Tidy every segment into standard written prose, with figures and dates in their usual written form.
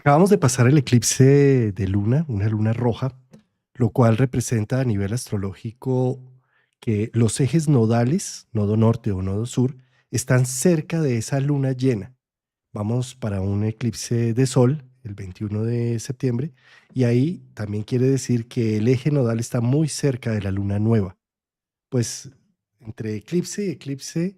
Acabamos de pasar el eclipse de luna, una luna roja, lo cual representa a nivel astrológico que los ejes nodales, nodo norte o nodo sur, están cerca de esa luna llena. Vamos para un eclipse de sol el 21 de septiembre y ahí también quiere decir que el eje nodal está muy cerca de la luna nueva. Pues entre eclipse y eclipse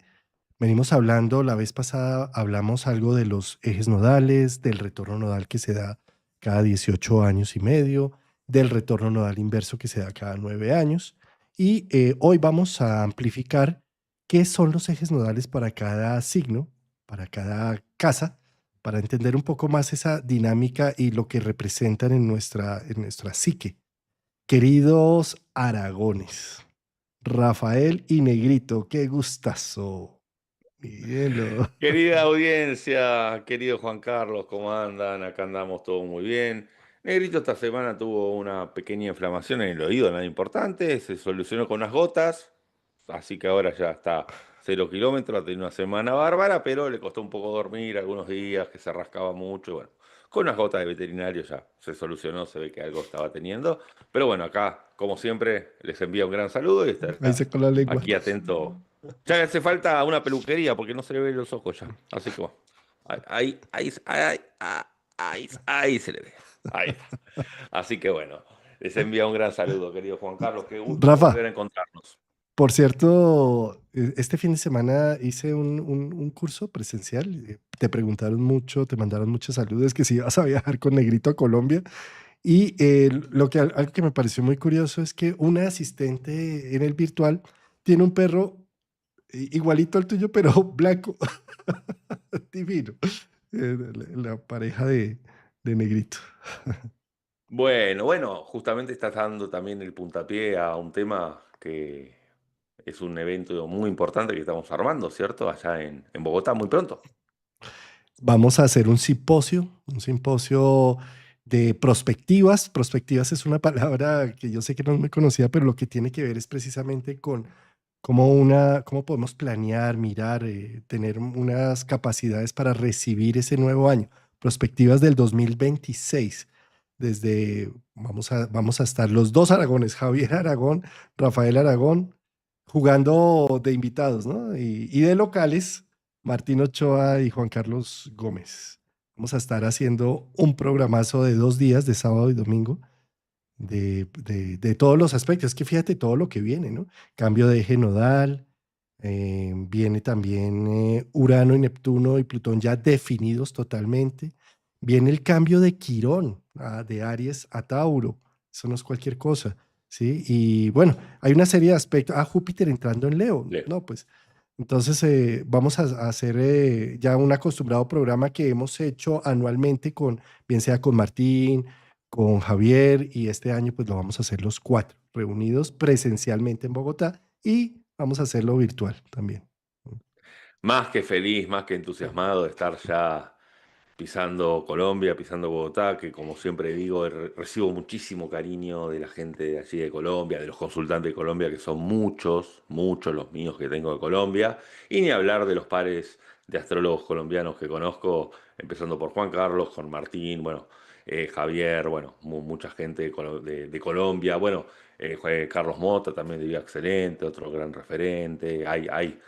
venimos hablando, la vez pasada hablamos algo de los ejes nodales, del retorno nodal que se da cada 18 años y medio, del retorno nodal inverso que se da cada 9 años. Y hoy vamos a amplificar qué son los ejes nodales para cada signo, para cada casa, para entender un poco más esa dinámica y lo que representan en nuestra psique. Queridos Aragones, Rafael y Negrito, qué gustazo. Mírenlo. Querida audiencia, querido Juan Carlos, ¿cómo andan? Acá andamos todos muy bien. Negrito esta semana tuvo una pequeña inflamación en el oído, nada importante, se solucionó con unas gotas, así que ahora ya está 0 kilómetros, ha tenido una semana bárbara, pero le costó un poco dormir algunos días, que se rascaba mucho, y bueno, con unas gotas de veterinario ya se solucionó, se ve que algo estaba teniendo. Pero bueno, acá, como siempre, les envío un gran saludo y Ahí estará sacó la lengua. aquí atento. Ya le hace falta una peluquería porque no se le ven los ojos ya. Así que bueno. Ahí se le ve. Ahí está. Así que bueno. Les envía un gran saludo, querido Juan Carlos. Qué gusto Rafa, volver a encontrarnos. por cierto, este fin de semana hice un curso presencial. Te preguntaron mucho, te mandaron muchos saludos que si ibas a viajar con Negrito a Colombia. Y algo que me pareció muy curioso es que una asistente en el virtual tiene un perro igualito al tuyo, pero blanco. Divino. La pareja de Negrito. Bueno, justamente estás dando también el puntapié a un tema que es un evento muy importante que estamos armando, ¿cierto? Allá en Bogotá muy pronto. Vamos a hacer un simposio de prospectivas. Prospectivas es una palabra que yo sé que no es muy conocida, pero lo que tiene que ver es precisamente con cómo podemos planear, mirar, tener unas capacidades para recibir ese nuevo año. Prospectivas del 2026. Vamos a estar los dos Aragones, Javier Aragón, Rafael Aragón, jugando de invitados, ¿no? Y de locales, Martín Ochoa y Juan Carlos Gómez. Vamos a estar haciendo un programazo de 2 días, de sábado y domingo, de todos los aspectos. Es que fíjate todo lo que viene, ¿no? Cambio de eje nodal, viene también Urano y Neptuno y Plutón ya definidos totalmente. Viene el cambio de Quirón, de Aries a Tauro. Eso no es cualquier cosa, ¿sí? Y bueno, hay una serie de aspectos. Júpiter entrando en Leo. Leo. No, pues entonces vamos a hacer ya un acostumbrado programa que hemos hecho anualmente bien sea con Martín, con Javier, y este año pues lo vamos a hacer los cuatro, reunidos presencialmente en Bogotá y vamos a hacerlo virtual también. Más que feliz, más que entusiasmado de estar ya pisando Colombia, pisando Bogotá, que como siempre digo, recibo muchísimo cariño de la gente de allí de Colombia, de los consultantes de Colombia, que son muchos, muchos los míos que tengo de Colombia, y ni hablar de los pares de astrólogos colombianos que conozco, empezando por Juan Carlos, con Martín, bueno, Javier, bueno, mucha gente de Colombia, bueno, Carlos Mota también de Vida Excelente, otro gran referente, hay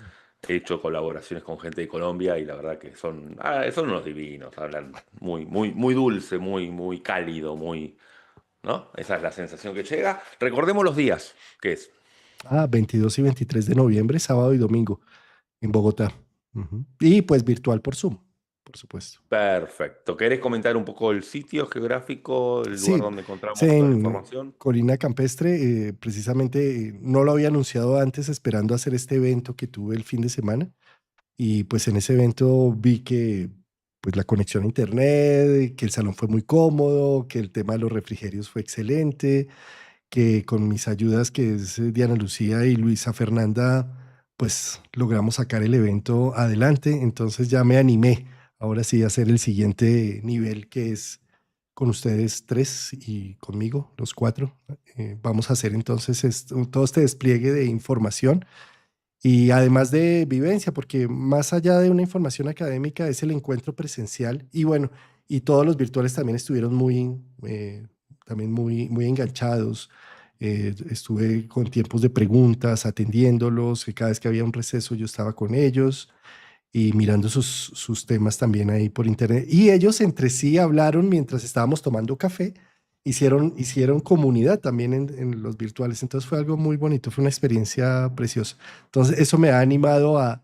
he hecho colaboraciones con gente de Colombia y la verdad que son unos divinos, hablan muy, muy, muy dulce, muy, muy cálido, muy, ¿no? Esa es la sensación que llega. Recordemos los días, ¿qué es? 22 y 23 de noviembre, sábado y domingo, en Bogotá. Ujú. Y pues virtual por Zoom, por supuesto. Perfecto. ¿Querés comentar un poco el sitio geográfico, el lugar Sí, donde sí, encontramos toda la en información? Colina Campestre, precisamente no lo había anunciado antes, esperando hacer este evento que tuve el fin de semana. Y pues en ese evento vi que pues la conexión a internet, que el salón fue muy cómodo, que el tema de los refrigerios fue excelente, que con mis ayudas, que es Diana Lucía y Luisa Fernanda, pues logramos sacar el evento adelante. Entonces ya me animé ahora sí a hacer el siguiente nivel, que es con ustedes tres y conmigo, los cuatro. Vamos a hacer entonces todo este despliegue de información y además de vivencia, porque más allá de una información académica es el encuentro presencial y bueno, y todos los virtuales también estuvieron también muy enganchados. Estuve con tiempos de preguntas, atendiéndolos, que cada vez que había un receso yo estaba con ellos y mirando sus temas también ahí por internet. Y ellos entre sí hablaron mientras estábamos tomando café, hicieron comunidad también en los virtuales. Entonces fue algo muy bonito, fue una experiencia preciosa. Entonces eso me ha animado a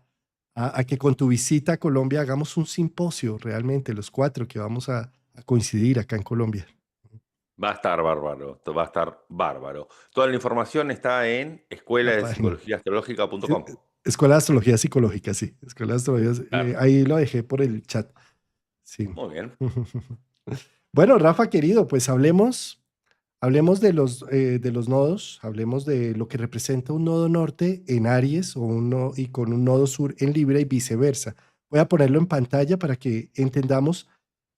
que con tu visita a Colombia hagamos un simposio realmente, los cuatro que vamos a coincidir acá en Colombia. Va a estar bárbaro, va a estar bárbaro. Toda la información está en escuela La de página. psicología Eh, astrológica.com. Escuela de Astrología Psicológica, sí. Escuela de Astrología, ahí lo dejé por el chat. Sí. Muy bien. Bueno, Rafa, querido, pues hablemos de los nodos, hablemos de lo que representa un nodo norte en Aries y con un nodo sur en Libra y viceversa. Voy a ponerlo en pantalla para que entendamos.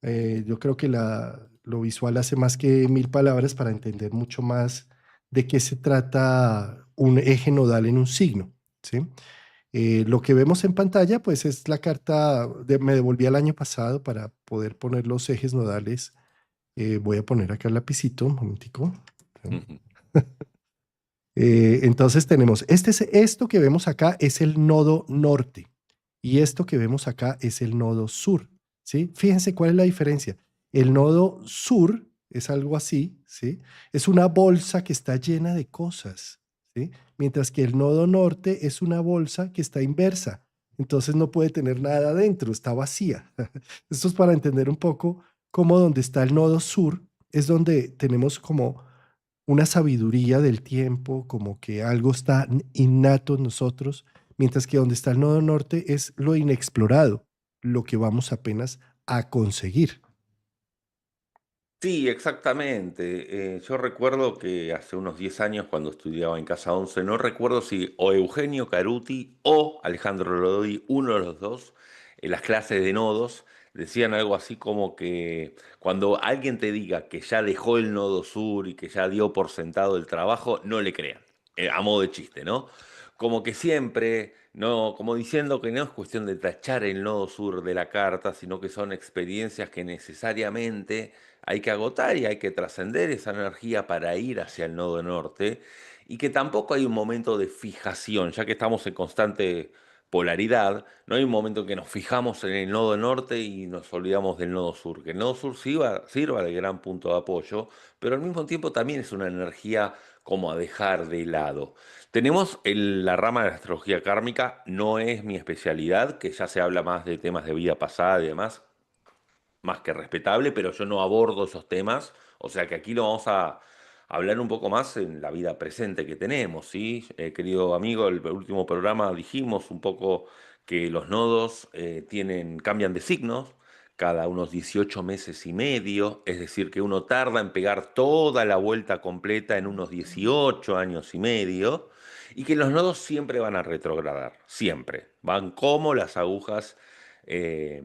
Yo creo que lo visual hace más que mil palabras para entender mucho más de qué se trata un eje nodal en un signo, ¿sí? Lo que vemos en pantalla, pues es la carta, me devolví al año pasado para poder poner los ejes nodales. Voy a poner acá el lapicito, un momentico. Ujú. Entonces tenemos, esto que vemos acá es el nodo norte y esto que vemos acá es el nodo sur, ¿sí? Fíjense cuál es la diferencia. El nodo sur es algo así, ¿sí? Es una bolsa que está llena de cosas, ¿sí? Mientras que el nodo norte es una bolsa que está inversa. Entonces no puede tener nada adentro, está vacía. Esto es para entender un poco cómo donde está el nodo sur es donde tenemos como una sabiduría del tiempo, como que algo está innato en nosotros, mientras que donde está el nodo norte es lo inexplorado, lo que vamos apenas a conseguir. Sí, exactamente. Yo recuerdo que hace unos 10 años cuando estudiaba en Casa 11, no recuerdo si o Eugenio Caruti o Alejandro Lodi, uno de los dos, en las clases de nodos, decían algo así como que cuando alguien te diga que ya dejó el nodo sur y que ya dio por sentado el trabajo, no le crean, a modo de chiste, ¿no? Como que siempre, no, como diciendo que no es cuestión de tachar el nodo sur de la carta, sino que son experiencias que necesariamente hay que agotar y hay que trascender esa energía para ir hacia el nodo norte y que tampoco hay un momento de fijación, ya que estamos en constante polaridad, no hay un momento en que nos fijamos en el nodo norte y nos olvidamos del nodo sur, que el nodo sur sirva de gran punto de apoyo, pero al mismo tiempo también es una energía como a dejar de lado. Tenemos la rama de la astrología kármica, no es mi especialidad, que ya se habla más de temas de vida pasada y demás, más que respetable, pero yo no abordo esos temas, o sea que aquí lo vamos a hablar un poco más en la vida presente que tenemos, ¿sí? Querido amigo, el último programa dijimos un poco que los nodos cambian de signos cada unos 18 meses y medio, es decir, que uno tarda en pegar toda la vuelta completa en unos 18 años y medio, y que los nodos siempre van a retrogradar, siempre, van como las agujas eh,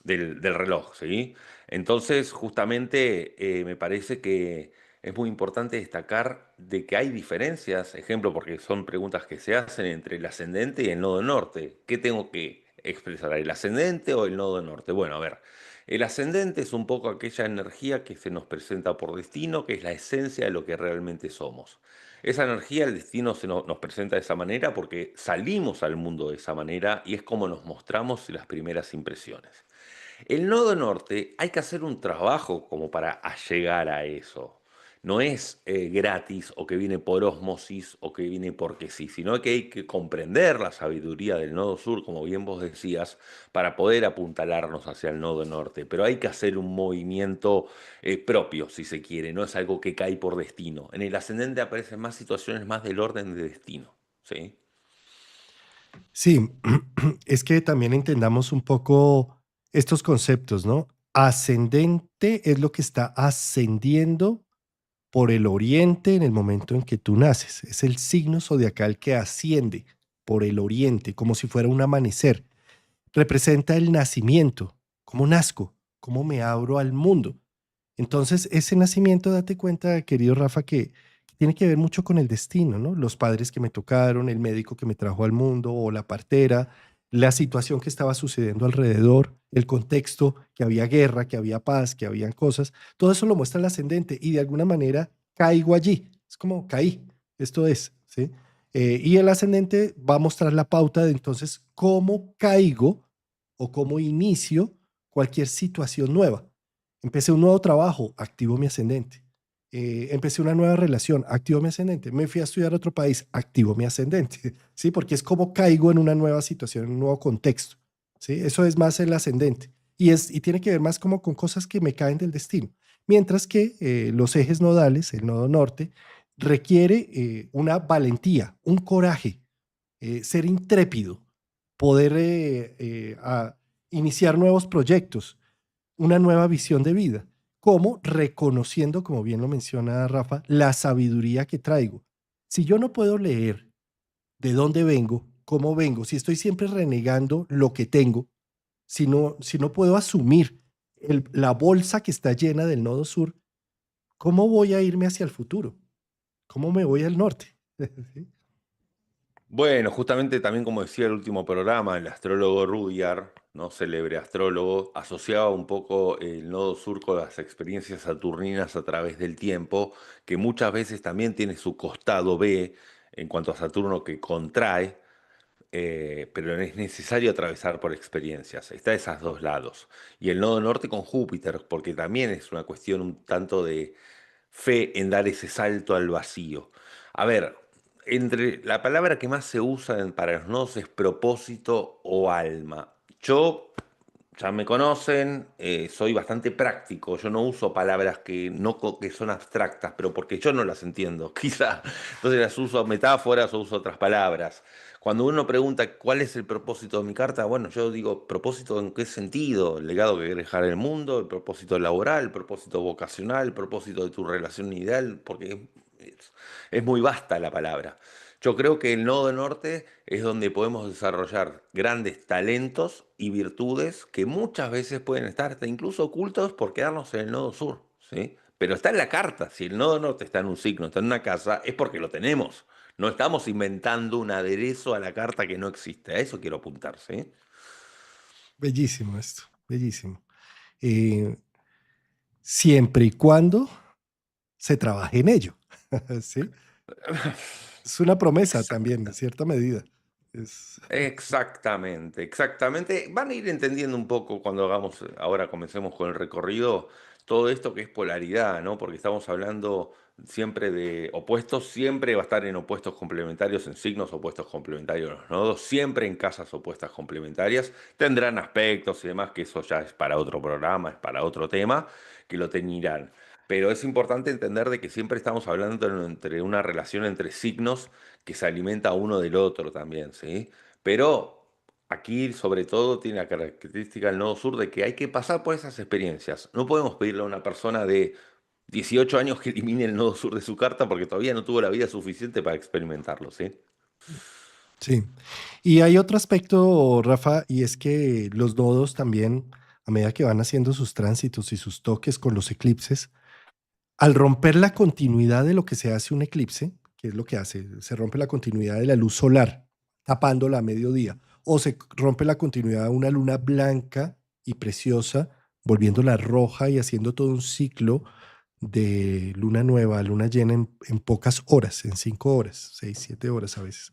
del reloj, ¿sí? Entonces, justamente me parece que es muy importante destacar de que hay diferencias, ejemplo, porque son preguntas que se hacen entre el ascendente y el nodo norte. ¿Qué tengo que expresar? ¿El ascendente o el nodo norte? Bueno, a ver, el ascendente es un poco aquella energía que se nos presenta por destino, que es la esencia de lo que realmente somos. Esa energía, el destino nos presenta de esa manera porque salimos al mundo de esa manera y es como nos mostramos en las primeras impresiones. El nodo norte hay que hacer un trabajo como para llegar a eso. No es gratis o que viene por ósmosis o que viene porque sí, sino que hay que comprender la sabiduría del nodo sur, como bien vos decías, para poder apuntalarnos hacia el nodo norte. Pero hay que hacer un movimiento propio, si se quiere, no es algo que cae por destino. En el ascendente aparecen más situaciones más del orden de destino. ¿Sí? Sí, es que también entendamos un poco estos conceptos, ¿no? Ascendente es lo que está ascendiendo por el oriente en el momento en que tú naces. Es el signo zodiacal que asciende por el oriente, como si fuera un amanecer. Representa el nacimiento, cómo nazco, cómo me abro al mundo. Entonces, ese nacimiento, date cuenta, querido Rafa, que tiene que ver mucho con el destino, ¿no? Los padres que me tocaron, el médico que me trajo al mundo o la partera, la situación que estaba sucediendo alrededor, el contexto, que había guerra, que había paz, que habían cosas, todo eso lo muestra el ascendente y de alguna manera caigo allí, es como caí, esto es, ¿sí? Y el ascendente va a mostrar la pauta de entonces cómo caigo o cómo inicio cualquier situación nueva. Empecé un nuevo trabajo, activo mi ascendente. Empecé una nueva relación, activo mi ascendente. Me fui a estudiar a otro país, activo mi ascendente. ¿Sí? Porque es como caigo en una nueva situación, en un nuevo contexto. ¿Sí? Eso es más el ascendente. Y tiene que ver más como con cosas que me caen del destino. Mientras que los ejes nodales, el nodo norte, requiere una valentía, un coraje, ser intrépido, poder iniciar nuevos proyectos, una nueva visión de vida, como reconociendo, como bien lo menciona Rafa, la sabiduría que traigo. Si yo no puedo leer de dónde vengo, cómo vengo, si estoy siempre renegando lo que tengo, si no puedo asumir la bolsa que está llena del nodo sur, ¿cómo voy a irme hacia el futuro? ¿Cómo me voy al norte? ¿Sí? Bueno, justamente también como decía el último programa, el astrólogo Rudyard, ¿no? Célebre astrólogo, asociaba un poco el nodo sur con las experiencias saturninas a través del tiempo, que muchas veces también tiene su costado B en cuanto a Saturno que contrae, pero es necesario atravesar por experiencias. Está de esos dos lados. Y el nodo norte con Júpiter, porque también es una cuestión un tanto de fe en dar ese salto al vacío. A ver, entre la palabra que más se usa para los nodos es propósito o alma. Yo, ya me conocen, soy bastante práctico. Yo no uso palabras que, no, que son abstractas, pero porque yo no las entiendo, quizá. Entonces las uso metáforas o uso otras palabras. Cuando uno pregunta cuál es el propósito de mi carta, bueno, yo digo propósito en qué sentido, el legado que quieres dejar en el mundo, el propósito laboral, el propósito vocacional, el propósito de tu relación ideal, porque es muy vasta la palabra. Yo creo que el nodo norte es donde podemos desarrollar grandes talentos y virtudes que muchas veces pueden estar hasta incluso ocultos por quedarnos en el nodo sur, ¿sí? Pero está en la carta. Si el nodo norte está en un signo, está en una casa, es porque lo tenemos. No estamos inventando un aderezo a la carta que no existe. A eso quiero apuntar, ¿sí? Bellísimo esto, bellísimo. Eh, Siempre y cuando se trabaje en ello. ¿Sí? Es una promesa también, en cierta medida. Es, Exactamente, exactamente. Van a ir entendiendo un poco cuando hagamos, ahora comencemos con el recorrido, todo esto que es polaridad, ¿no? Porque estamos hablando siempre de opuestos, siempre va a estar en opuestos complementarios, en signos opuestos complementarios los nodos, siempre en casas opuestas complementarias. Tendrán aspectos y demás, que eso ya es para otro programa, es para otro tema, que lo teñirán. Pero es importante entender de que siempre estamos hablando entre una relación entre signos que se alimenta uno del otro también, ¿sí? Pero aquí sobre todo tiene la característica del nodo sur de que hay que pasar por esas experiencias. No podemos pedirle a una persona de 18 años que elimine el nodo sur de su carta porque todavía no tuvo la vida suficiente para experimentarlo, ¿sí? sí. Y hay otro aspecto, Rafa, y es que los nodos también, a medida que van haciendo sus tránsitos y sus toques con los eclipses, al romper la continuidad de lo que se hace un eclipse, que es lo que hace, se rompe la continuidad de la luz solar, tapándola a mediodía, o se rompe la continuidad de una luna blanca y preciosa, volviéndola roja y haciendo todo un ciclo de luna nueva, luna llena en pocas horas, en 5 horas, 6, 7 horas a veces.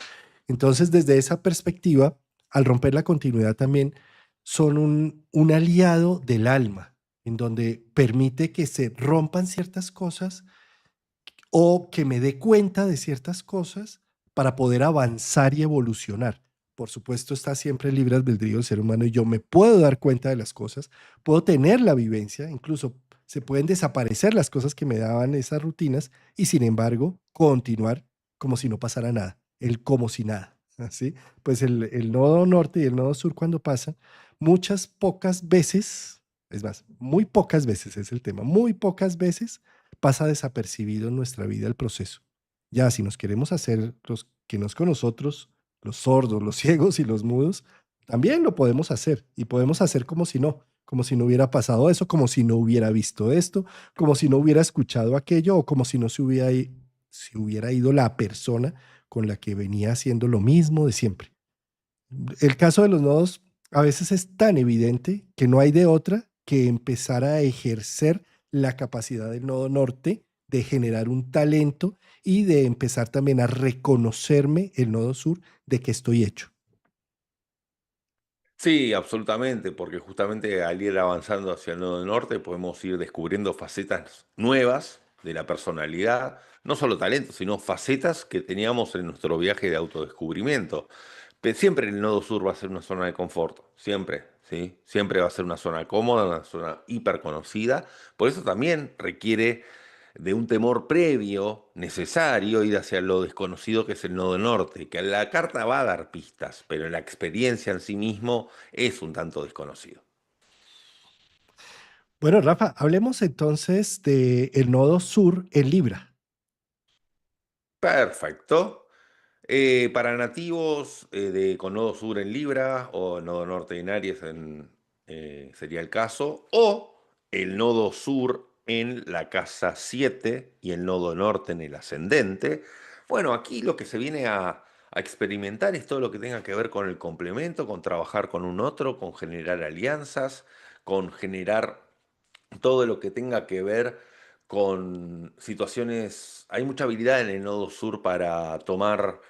Entonces, desde esa perspectiva, al romper la continuidad también son un aliado del alma, en donde permite que se rompan ciertas cosas o que me dé cuenta de ciertas cosas para poder avanzar y evolucionar. Por supuesto, está siempre el libre albedrío del ser humano y yo me puedo dar cuenta de las cosas, puedo tener la vivencia, incluso se pueden desaparecer las cosas que me daban esas rutinas y sin embargo continuar como si no pasara nada, el como si nada. ¿Sí? Pues el nodo norte y el nodo sur cuando pasan, muchas pocas veces, es más, muy pocas veces es el tema, muy pocas veces pasa desapercibido en nuestra vida el proceso. Ya, si nos queremos hacer los que no es con nosotros, los sordos, los ciegos y los mudos, también lo podemos hacer y podemos hacer como si no hubiera pasado eso, como si no hubiera visto esto, como si no hubiera escuchado aquello o como si no se hubiera ido la persona con la que venía haciendo lo mismo de siempre. El caso de los nodos a veces es tan evidente que no hay de otra que empezar a ejercer la capacidad del nodo norte de generar un talento y de empezar también a reconocerme el nodo sur de que estoy hecho. Sí, absolutamente, porque justamente al ir avanzando hacia el nodo norte podemos ir descubriendo facetas nuevas de la personalidad, no solo talentos, sino facetas que teníamos en nuestro viaje de autodescubrimiento. Siempre el nodo sur va a ser una zona de confort, siempre, ¿sí? Siempre va a ser una zona cómoda, una zona hiper conocida. Por eso también requiere de un temor previo, necesario, ir hacia lo desconocido que es el nodo norte, que la carta va a dar pistas, pero la experiencia en sí mismo es un tanto desconocido. Bueno, Rafa, hablemos entonces del nodo sur en Libra. Perfecto. Para nativos con nodo sur en Libra o nodo norte en Aries sería el caso, o el nodo sur en la casa 7 y el nodo norte en el ascendente. Bueno, aquí lo que se viene a experimentar es todo lo que tenga que ver con el complemento, con trabajar con un otro, con generar alianzas, con generar todo lo que tenga que ver con situaciones, hay mucha habilidad en el nodo sur para tomar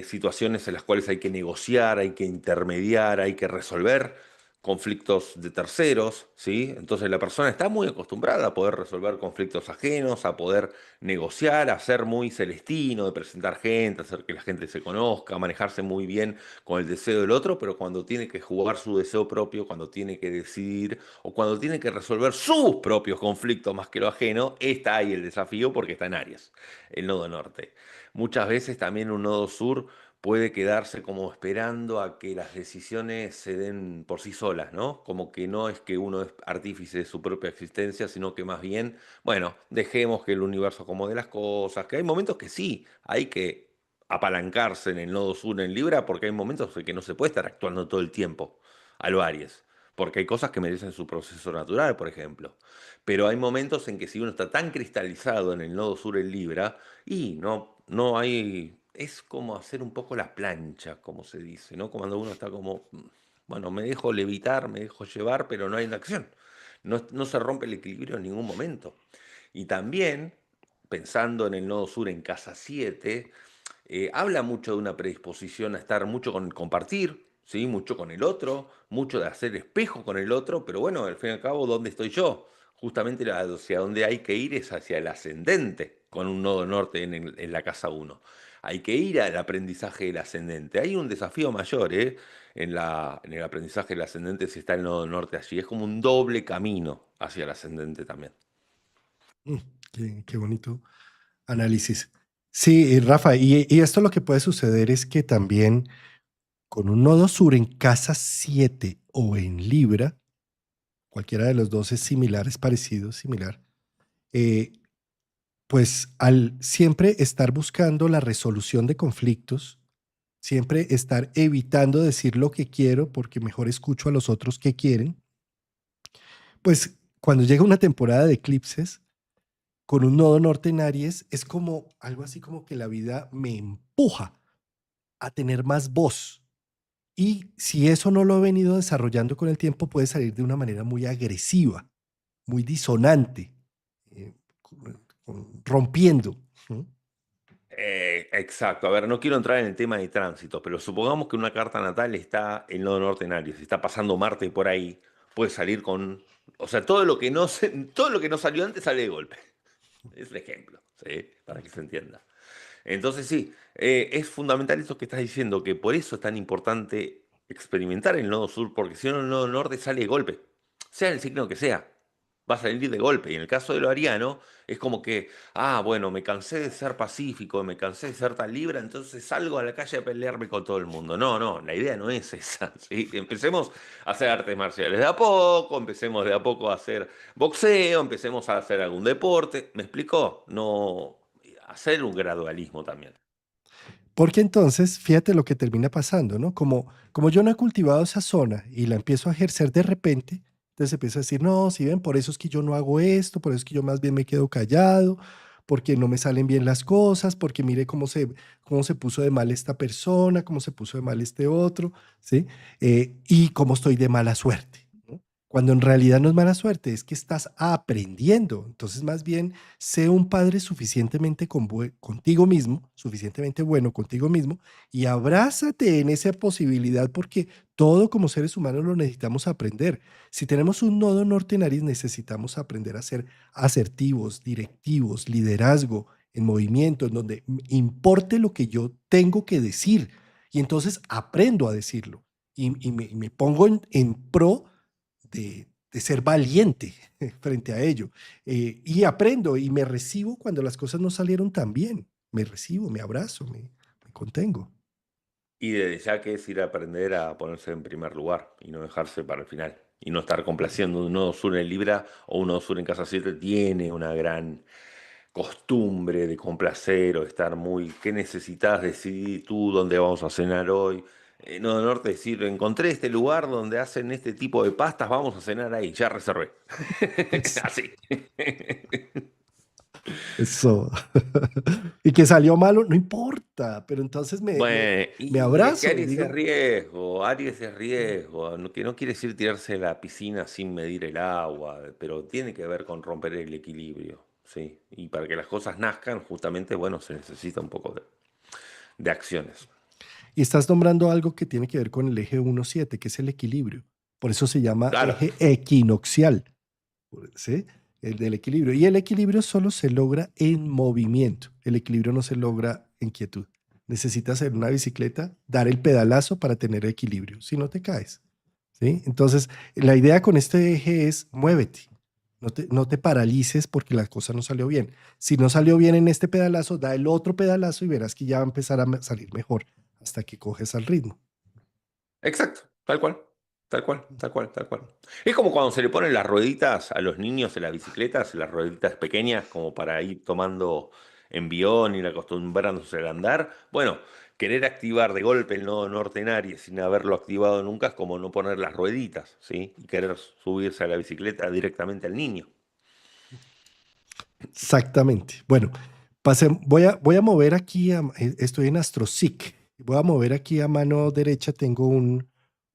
situaciones en las cuales hay que negociar, hay que intermediar, hay que resolver conflictos de terceros, ¿sí? Entonces la persona está muy acostumbrada a poder resolver conflictos ajenos, a poder negociar, a ser muy celestino, de presentar gente, hacer que la gente se conozca, manejarse muy bien con el deseo del otro, pero cuando tiene que jugar su deseo propio, cuando tiene que decidir o cuando tiene que resolver sus propios conflictos más que lo ajeno, está ahí el desafío porque está en Aries, el nodo norte. Muchas veces también un nodo sur puede quedarse como esperando a que las decisiones se den por sí solas, ¿no? Como que no es que uno es artífice de su propia existencia, sino que más bien, bueno, dejemos que el universo acomode las cosas, que hay momentos que sí, hay que apalancarse en el nodo sur en Libra, porque hay momentos en que no se puede estar actuando todo el tiempo a lo Aries, porque hay cosas que merecen su proceso natural, por ejemplo. Pero hay momentos en que si uno está tan cristalizado en el nodo sur en Libra, y no hay, es como hacer un poco la plancha, como se dice, ¿no? Cuando uno está como, bueno, me dejo levitar, me dejo llevar, pero no hay una acción. No se rompe el equilibrio en ningún momento. Y también, pensando en el nodo sur en casa 7 habla mucho de una predisposición a estar mucho con compartir, ¿sí? Mucho con el otro, mucho de hacer espejo con el otro, pero bueno, al fin y al cabo, ¿dónde estoy yo? Justamente hacia donde hay que ir es hacia el ascendente, con un nodo norte en la casa uno. Hay que ir al aprendizaje del ascendente. Hay un desafío mayor en el aprendizaje del ascendente si está el nodo norte allí. Es como un doble camino hacia el ascendente también. Mm, qué bonito análisis. Sí, Rafa, y esto lo que puede suceder es que también con un nodo sur en casa 7 o en Libra, cualquiera de los dos es similar, es parecido, similar, eh, pues al siempre estar buscando la resolución de conflictos, siempre estar evitando decir lo que quiero porque mejor escucho a los otros que quieren, pues cuando llega una temporada de eclipses, con un nodo norte en Aries, es como algo así como que la vida me empuja a tener más voz. Y si eso no lo he venido desarrollando con el tiempo, puede salir de una manera muy agresiva, muy disonante, eh, rompiendo. ¿No? Exacto, a ver, no quiero entrar en el tema de tránsito, pero supongamos que una carta natal está en nodo norte en Aries, está pasando Marte por ahí, puede salir con, o sea, todo lo que no salió antes sale de golpe. Es el ejemplo, ¿sí? Para que se entienda. Entonces sí, es fundamental esto que estás diciendo, que por eso es tan importante experimentar el nodo sur, porque si no el nodo norte sale de golpe, sea el signo que sea, va a salir de golpe. Y en el caso de lo ariano, es como que, bueno, me cansé de ser pacífico, me cansé de ser tan libre, entonces salgo a la calle a pelearme con todo el mundo. No, no, la idea no es esa, ¿sí? Empecemos a hacer artes marciales de a poco, empecemos de a poco a hacer boxeo, empecemos a hacer algún deporte. ¿Me explicó? No, hacer un gradualismo también. Porque entonces, fíjate lo que termina pasando, ¿no? Como yo no he cultivado esa zona y la empiezo a ejercer de repente, entonces empiezo a decir, no, si ven, por eso es que yo no hago esto, por eso es que yo más bien me quedo callado, porque no me salen bien las cosas, porque mire cómo se puso de mal esta persona, cómo se puso de mal este otro, ¿sí? Y cómo estoy de mala suerte, ¿no? Cuando en realidad no es mala suerte, es que estás aprendiendo. Entonces, más bien, sé un padre suficientemente contigo mismo, suficientemente bueno contigo mismo, y abrázate en esa posibilidad porque todo como seres humanos lo necesitamos aprender. Si tenemos un nodo norte en Aries, necesitamos aprender a ser asertivos, directivos, liderazgo en movimiento, en donde importe lo que yo tengo que decir. Y entonces aprendo a decirlo y me pongo en pro de ser valiente frente a ello. Y aprendo y me recibo cuando las cosas no salieron tan bien. Me recibo, me abrazo, me contengo. Y desde ya que es ir a aprender a ponerse en primer lugar y no dejarse para el final. Y no estar complaciendo un nodo sur en Libra o un nodo sur en Casa 7 tiene una gran costumbre de complacer o estar muy, ¿qué necesitas? Decidir tú dónde vamos a cenar hoy. Nodo Norte decir, encontré este lugar donde hacen este tipo de pastas, vamos a cenar ahí, ya reservé. Así. Eso. Y que salió malo, no importa, pero entonces Bueno, me y es que abrazo y digo, Aries es riesgo, que no quiere decir tirarse a la piscina sin medir el agua, pero tiene que ver con romper el equilibrio, ¿sí? Y para que las cosas nazcan, justamente, bueno, se necesita un poco de acciones. y estás nombrando algo que tiene que ver con el eje 1-7, que es el equilibrio. Por eso se llama Claro, eje equinoccial, ¿sí? El del equilibrio. Y el equilibrio solo se logra en movimiento. El equilibrio no se logra en quietud. Necesitas en una bicicleta dar el pedalazo para tener equilibrio, si no te caes. ¿Sí? Entonces, la idea con este eje es muévete. No te paralices porque la cosa no salió bien. Si no salió bien en este pedalazo, da el otro pedalazo y verás que ya va a empezar a salir mejor hasta que coges al ritmo. exacto, tal cual, tal cual, tal cual, tal cual. Es como cuando se le ponen las rueditas a los niños en las bicicletas, las rueditas pequeñas, como para ir tomando envión y acostumbrándose al andar. Bueno, querer activar de golpe el nodo norte en Aries sin haberlo activado nunca es como no poner las rueditas, ¿sí? Y querer subirse a la bicicleta directamente al niño. Exactamente. Bueno, voy a mover aquí, estoy en AstroSeek. Voy a mover aquí a mano derecha, tengo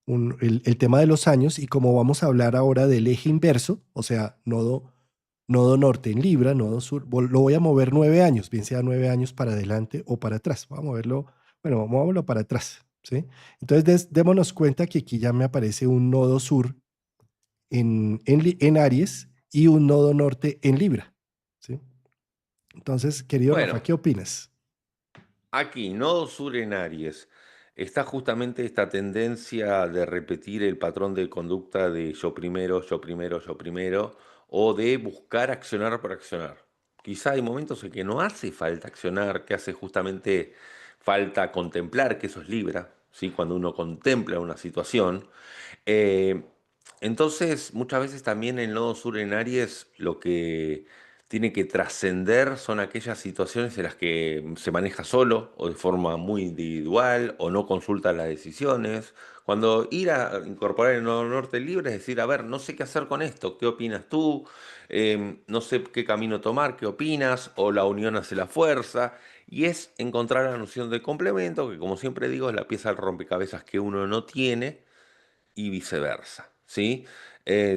el tema de los años y como vamos a hablar ahora del eje inverso, o sea, nodo norte en Libra, nodo sur, lo voy a mover 9 años, bien sea 9 años para adelante o para atrás. Vamos a moverlo, bueno, movámoslo para atrás, ¿sí? Entonces, démonos cuenta que aquí ya me aparece un nodo sur en Aries y un nodo norte en Libra, ¿sí? Entonces, querido Rafa, Bueno, ¿qué opinas? aquí, nodo sur en Aries, está justamente esta tendencia de repetir el patrón de conducta de yo primero, yo primero, yo primero, o de buscar accionar por accionar. Quizá hay momentos en que no hace falta accionar, que hace justamente falta contemplar, que eso es Libra, ¿sí? Cuando uno contempla una situación. Eh, entonces, muchas veces también el nodo sur en Aries lo que tiene que trascender son aquellas situaciones en las que se maneja solo o de forma muy individual o no consulta las decisiones. Cuando ir a incorporar el nodo norte libre es decir, a ver, no sé qué hacer con esto, ¿qué opinas tú? No sé qué camino tomar, ¿qué opinas? O la unión hace la fuerza. Y es encontrar la noción de complemento, que como siempre digo, es la pieza del rompecabezas que uno no tiene y viceversa, ¿sí?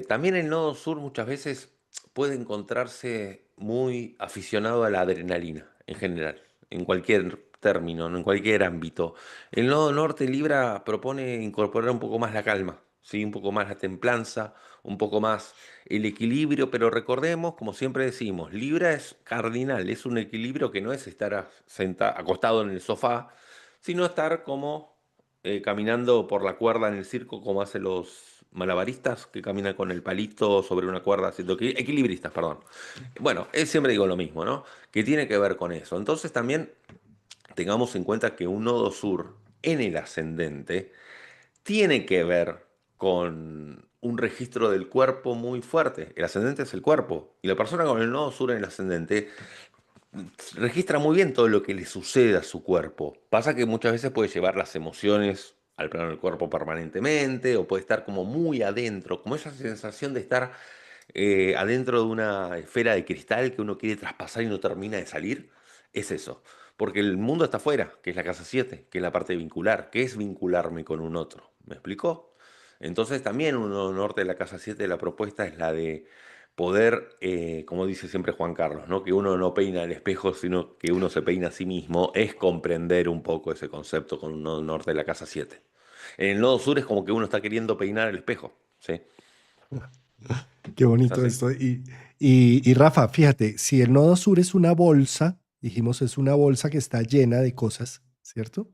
También el nodo sur muchas veces puede encontrarse muy aficionado a la adrenalina en general, en cualquier término, ¿no? En cualquier ámbito. El nodo norte Libra propone incorporar un poco más la calma, ¿sí? Un poco más la templanza, un poco más el equilibrio, pero recordemos, como siempre decimos, Libra es cardinal, es un equilibrio que no es estar acostado en el sofá, sino estar como caminando por la cuerda en el circo, como hacen los malabaristas que caminan con el palito sobre una cuerda, haciendo equilibristas, perdón. Bueno, siempre digo lo mismo, ¿no? Que tiene que ver con eso. Entonces también tengamos en cuenta que un nodo sur en el ascendente tiene que ver con un registro del cuerpo muy fuerte. El ascendente es el cuerpo. Y la persona con el nodo sur en el ascendente registra muy bien todo lo que le sucede a su cuerpo. Pasa que muchas veces puede llevar las emociones al plano del cuerpo permanentemente o puede estar como muy adentro, como esa sensación de estar adentro de una esfera de cristal que uno quiere traspasar y no termina de salir, es eso. Porque el mundo está afuera, que es la casa 7, que es la parte vincular, que es vincularme con un otro. ¿Me explicó? Entonces también un nodo norte de la casa 7, la propuesta es la de poder, como dice siempre Juan Carlos, ¿no? Que uno no peina el espejo, sino que uno se peina a sí mismo, es comprender un poco ese concepto con un nodo norte de la casa 7. En el nodo sur es como que uno está queriendo peinar el espejo, ¿sí? Qué Es bonito así. esto. Y Rafa, fíjate, si el nodo sur es una bolsa, dijimos es una bolsa que está llena de cosas, ¿cierto?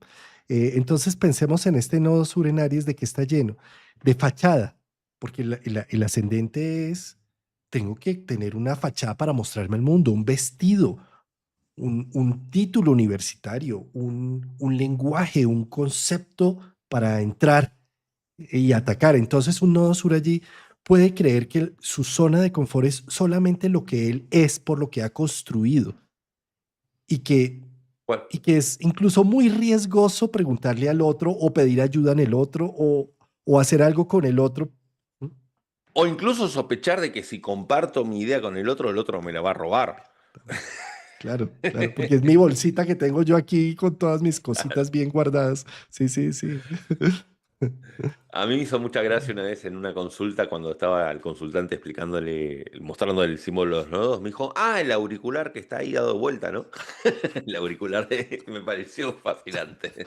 Entonces pensemos en este nodo sur en Aries de que está lleno de fachada, porque el ascendente es, tengo que tener una fachada para mostrarme al mundo, un vestido, un título universitario, un lenguaje, un concepto para entrar y atacar. Entonces un nodo sur allí puede creer que su zona de confort es solamente lo que él es por lo que ha construido y que, Bueno, y que es incluso muy riesgoso preguntarle al otro o pedir ayuda en el otro o hacer algo con el otro. ¿Mm? o incluso sospechar de que si comparto mi idea con el otro me la va a robar. Claro, claro, porque es mi bolsita que tengo yo aquí con todas mis cositas bien guardadas. Sí, sí, sí. A mí me hizo mucha gracia una vez en una consulta cuando estaba el consultante explicándole, mostrándole el símbolo de los nodos, me dijo, ah, el auricular que está ahí dado vuelta, ¿no? El auricular me pareció fascinante.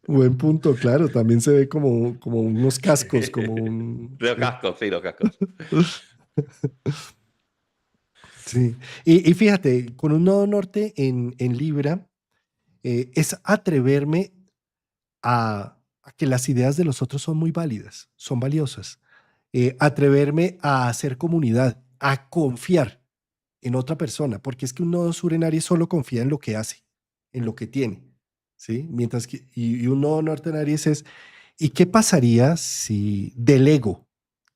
Buen punto, claro, también se ve como unos cascos, como un... Los Sí. cascos, sí, los cascos. Sí, y fíjate, con un nodo norte en Libra, es atreverme a que las ideas de los otros son muy válidas, son valiosas. Atreverme a hacer comunidad, a confiar en otra persona, porque es que un nodo sur en Aries solo confía en lo que hace, en lo que tiene, ¿sí? Mientras que, y un nodo norte en Aries es, ¿y qué pasaría si delego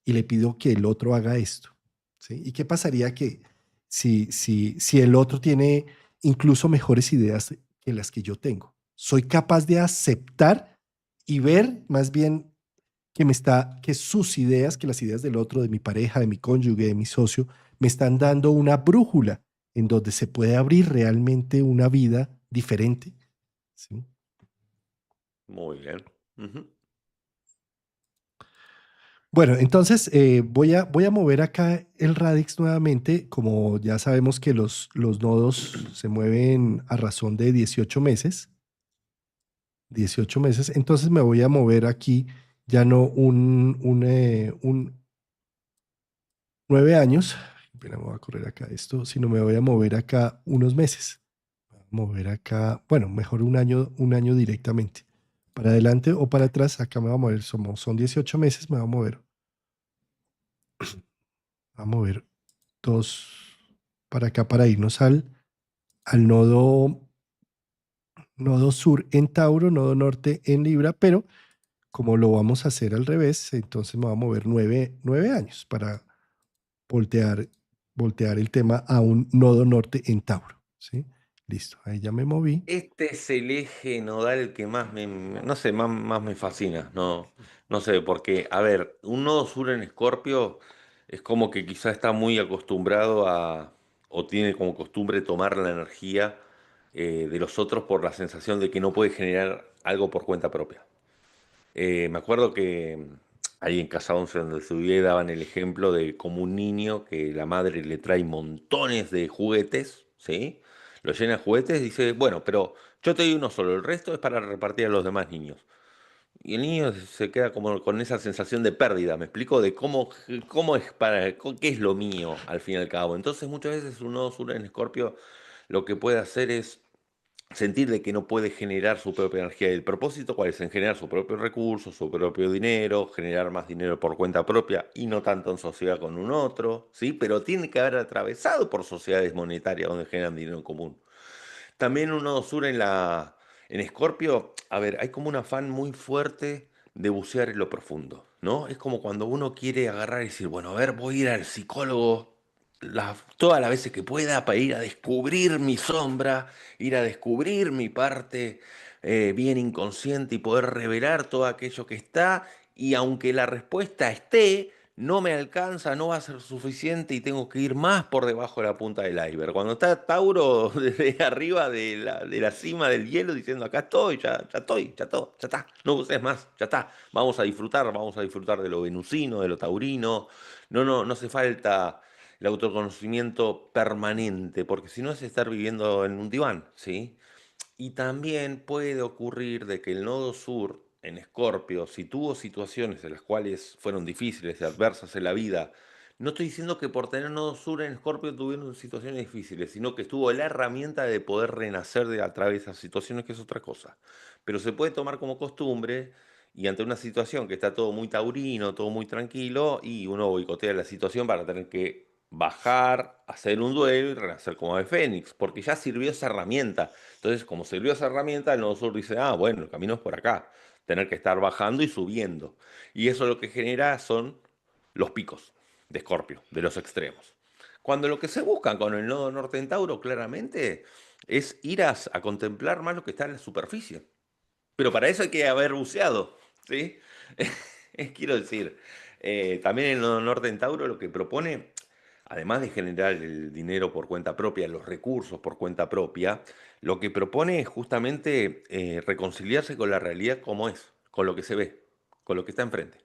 y le pido que el otro haga esto? ¿Sí? ¿Y qué pasaría que si el otro tiene incluso mejores ideas que las que yo tengo? Soy capaz de aceptar y ver más bien que sus ideas, que las ideas del otro, de mi pareja, de mi cónyuge, de mi socio, me están dando una brújula en donde se puede abrir realmente una vida diferente. ¿Sí? Muy bien. Ujú. Bueno, entonces voy a mover acá el radix nuevamente. Como ya sabemos que los nodos se mueven a razón de 18 meses, 18 meses, entonces me voy a mover aquí ya no un 9 años, espera, me voy a correr acá esto, sino me voy a mover acá unos meses. Me voy a mover acá, bueno, mejor un año directamente. Para adelante o para atrás, acá me voy a mover, son 18 meses, me voy a mover dos para acá para irnos al nodo sur en Tauro, nodo norte en Libra, pero como lo vamos a hacer al revés, entonces me voy a mover 9 años para voltear, voltear el tema a un nodo norte en Tauro. ¿Sí? Listo, ahí ya me moví. Este es el eje nodal que más no sé, más me fascina. No, no sé, porque, a ver, un nodo sur en Escorpio es como que quizá está muy acostumbrado o tiene como costumbre tomar la energía de los otros por la sensación de que no puede generar algo por cuenta propia. Me acuerdo que ahí en Casa 11 donde estudié daban el ejemplo de como un niño que la madre le trae montones de juguetes, ¿sí? Lo llena de juguetes y dice, bueno, pero yo te doy uno solo, el resto es para repartir a los demás niños. Y el niño se queda como con esa sensación de pérdida, ¿me explico? De cómo es qué es lo mío al fin y al cabo. Entonces muchas veces un nodo sur en Escorpio lo que puede hacer es sentir de que no puede generar su propia energía. ¿Y el propósito cuál es? En generar su propio recurso, su propio dinero, generar más dinero por cuenta propia y no tanto en sociedad con un otro, ¿sí? Pero tiene que haber atravesado por sociedades monetarias donde generan dinero en común. También un nodo sur en Escorpio, a ver, hay como un afán muy fuerte de bucear en lo profundo, ¿no? Es como cuando uno quiere agarrar y decir, bueno, a ver, voy a ir al psicólogo todas las veces que pueda para ir a descubrir mi sombra, ir a descubrir mi parte bien inconsciente y poder revelar todo aquello que está. Y aunque la respuesta esté, no me alcanza, no va a ser suficiente y tengo que ir más por debajo de la punta del iceberg. Cuando está Tauro desde arriba de la cima del hielo diciendo, acá estoy, ya estoy, ya está, no uses más, ya está. Vamos a disfrutar de lo venusino, de lo taurino. No hace falta el autoconocimiento permanente, porque si no es estar viviendo en un diván, ¿sí? Y también puede ocurrir de que el nodo sur en Escorpio, si tuvo situaciones en las cuales fueron difíciles y adversas en la vida, no estoy diciendo que por tener nodo sur en Escorpio tuvieron situaciones difíciles, sino que estuvo la herramienta de poder renacer a través de esas situaciones, que es otra cosa. Pero se puede tomar como costumbre y ante una situación que está todo muy taurino, todo muy tranquilo, y uno boicotea la situación para tener que bajar, hacer un duelo y renacer como ave fénix, porque ya sirvió esa herramienta. Entonces, como sirvió esa herramienta, el nodo sur dice, ah, bueno, el camino es por acá. Tener que estar bajando y subiendo. Y eso lo que genera son los picos de Escorpio, de los extremos. Cuando lo que se busca con el nodo norte en Tauro, claramente, es ir a contemplar más lo que está en la superficie. Pero para eso hay que haber buceado, ¿sí? Quiero decir, también el nodo norte en Tauro lo que propone, además de generar el dinero por cuenta propia, los recursos por cuenta propia, lo que propone es justamente reconciliarse con la realidad como es, con lo que se ve, con lo que está enfrente.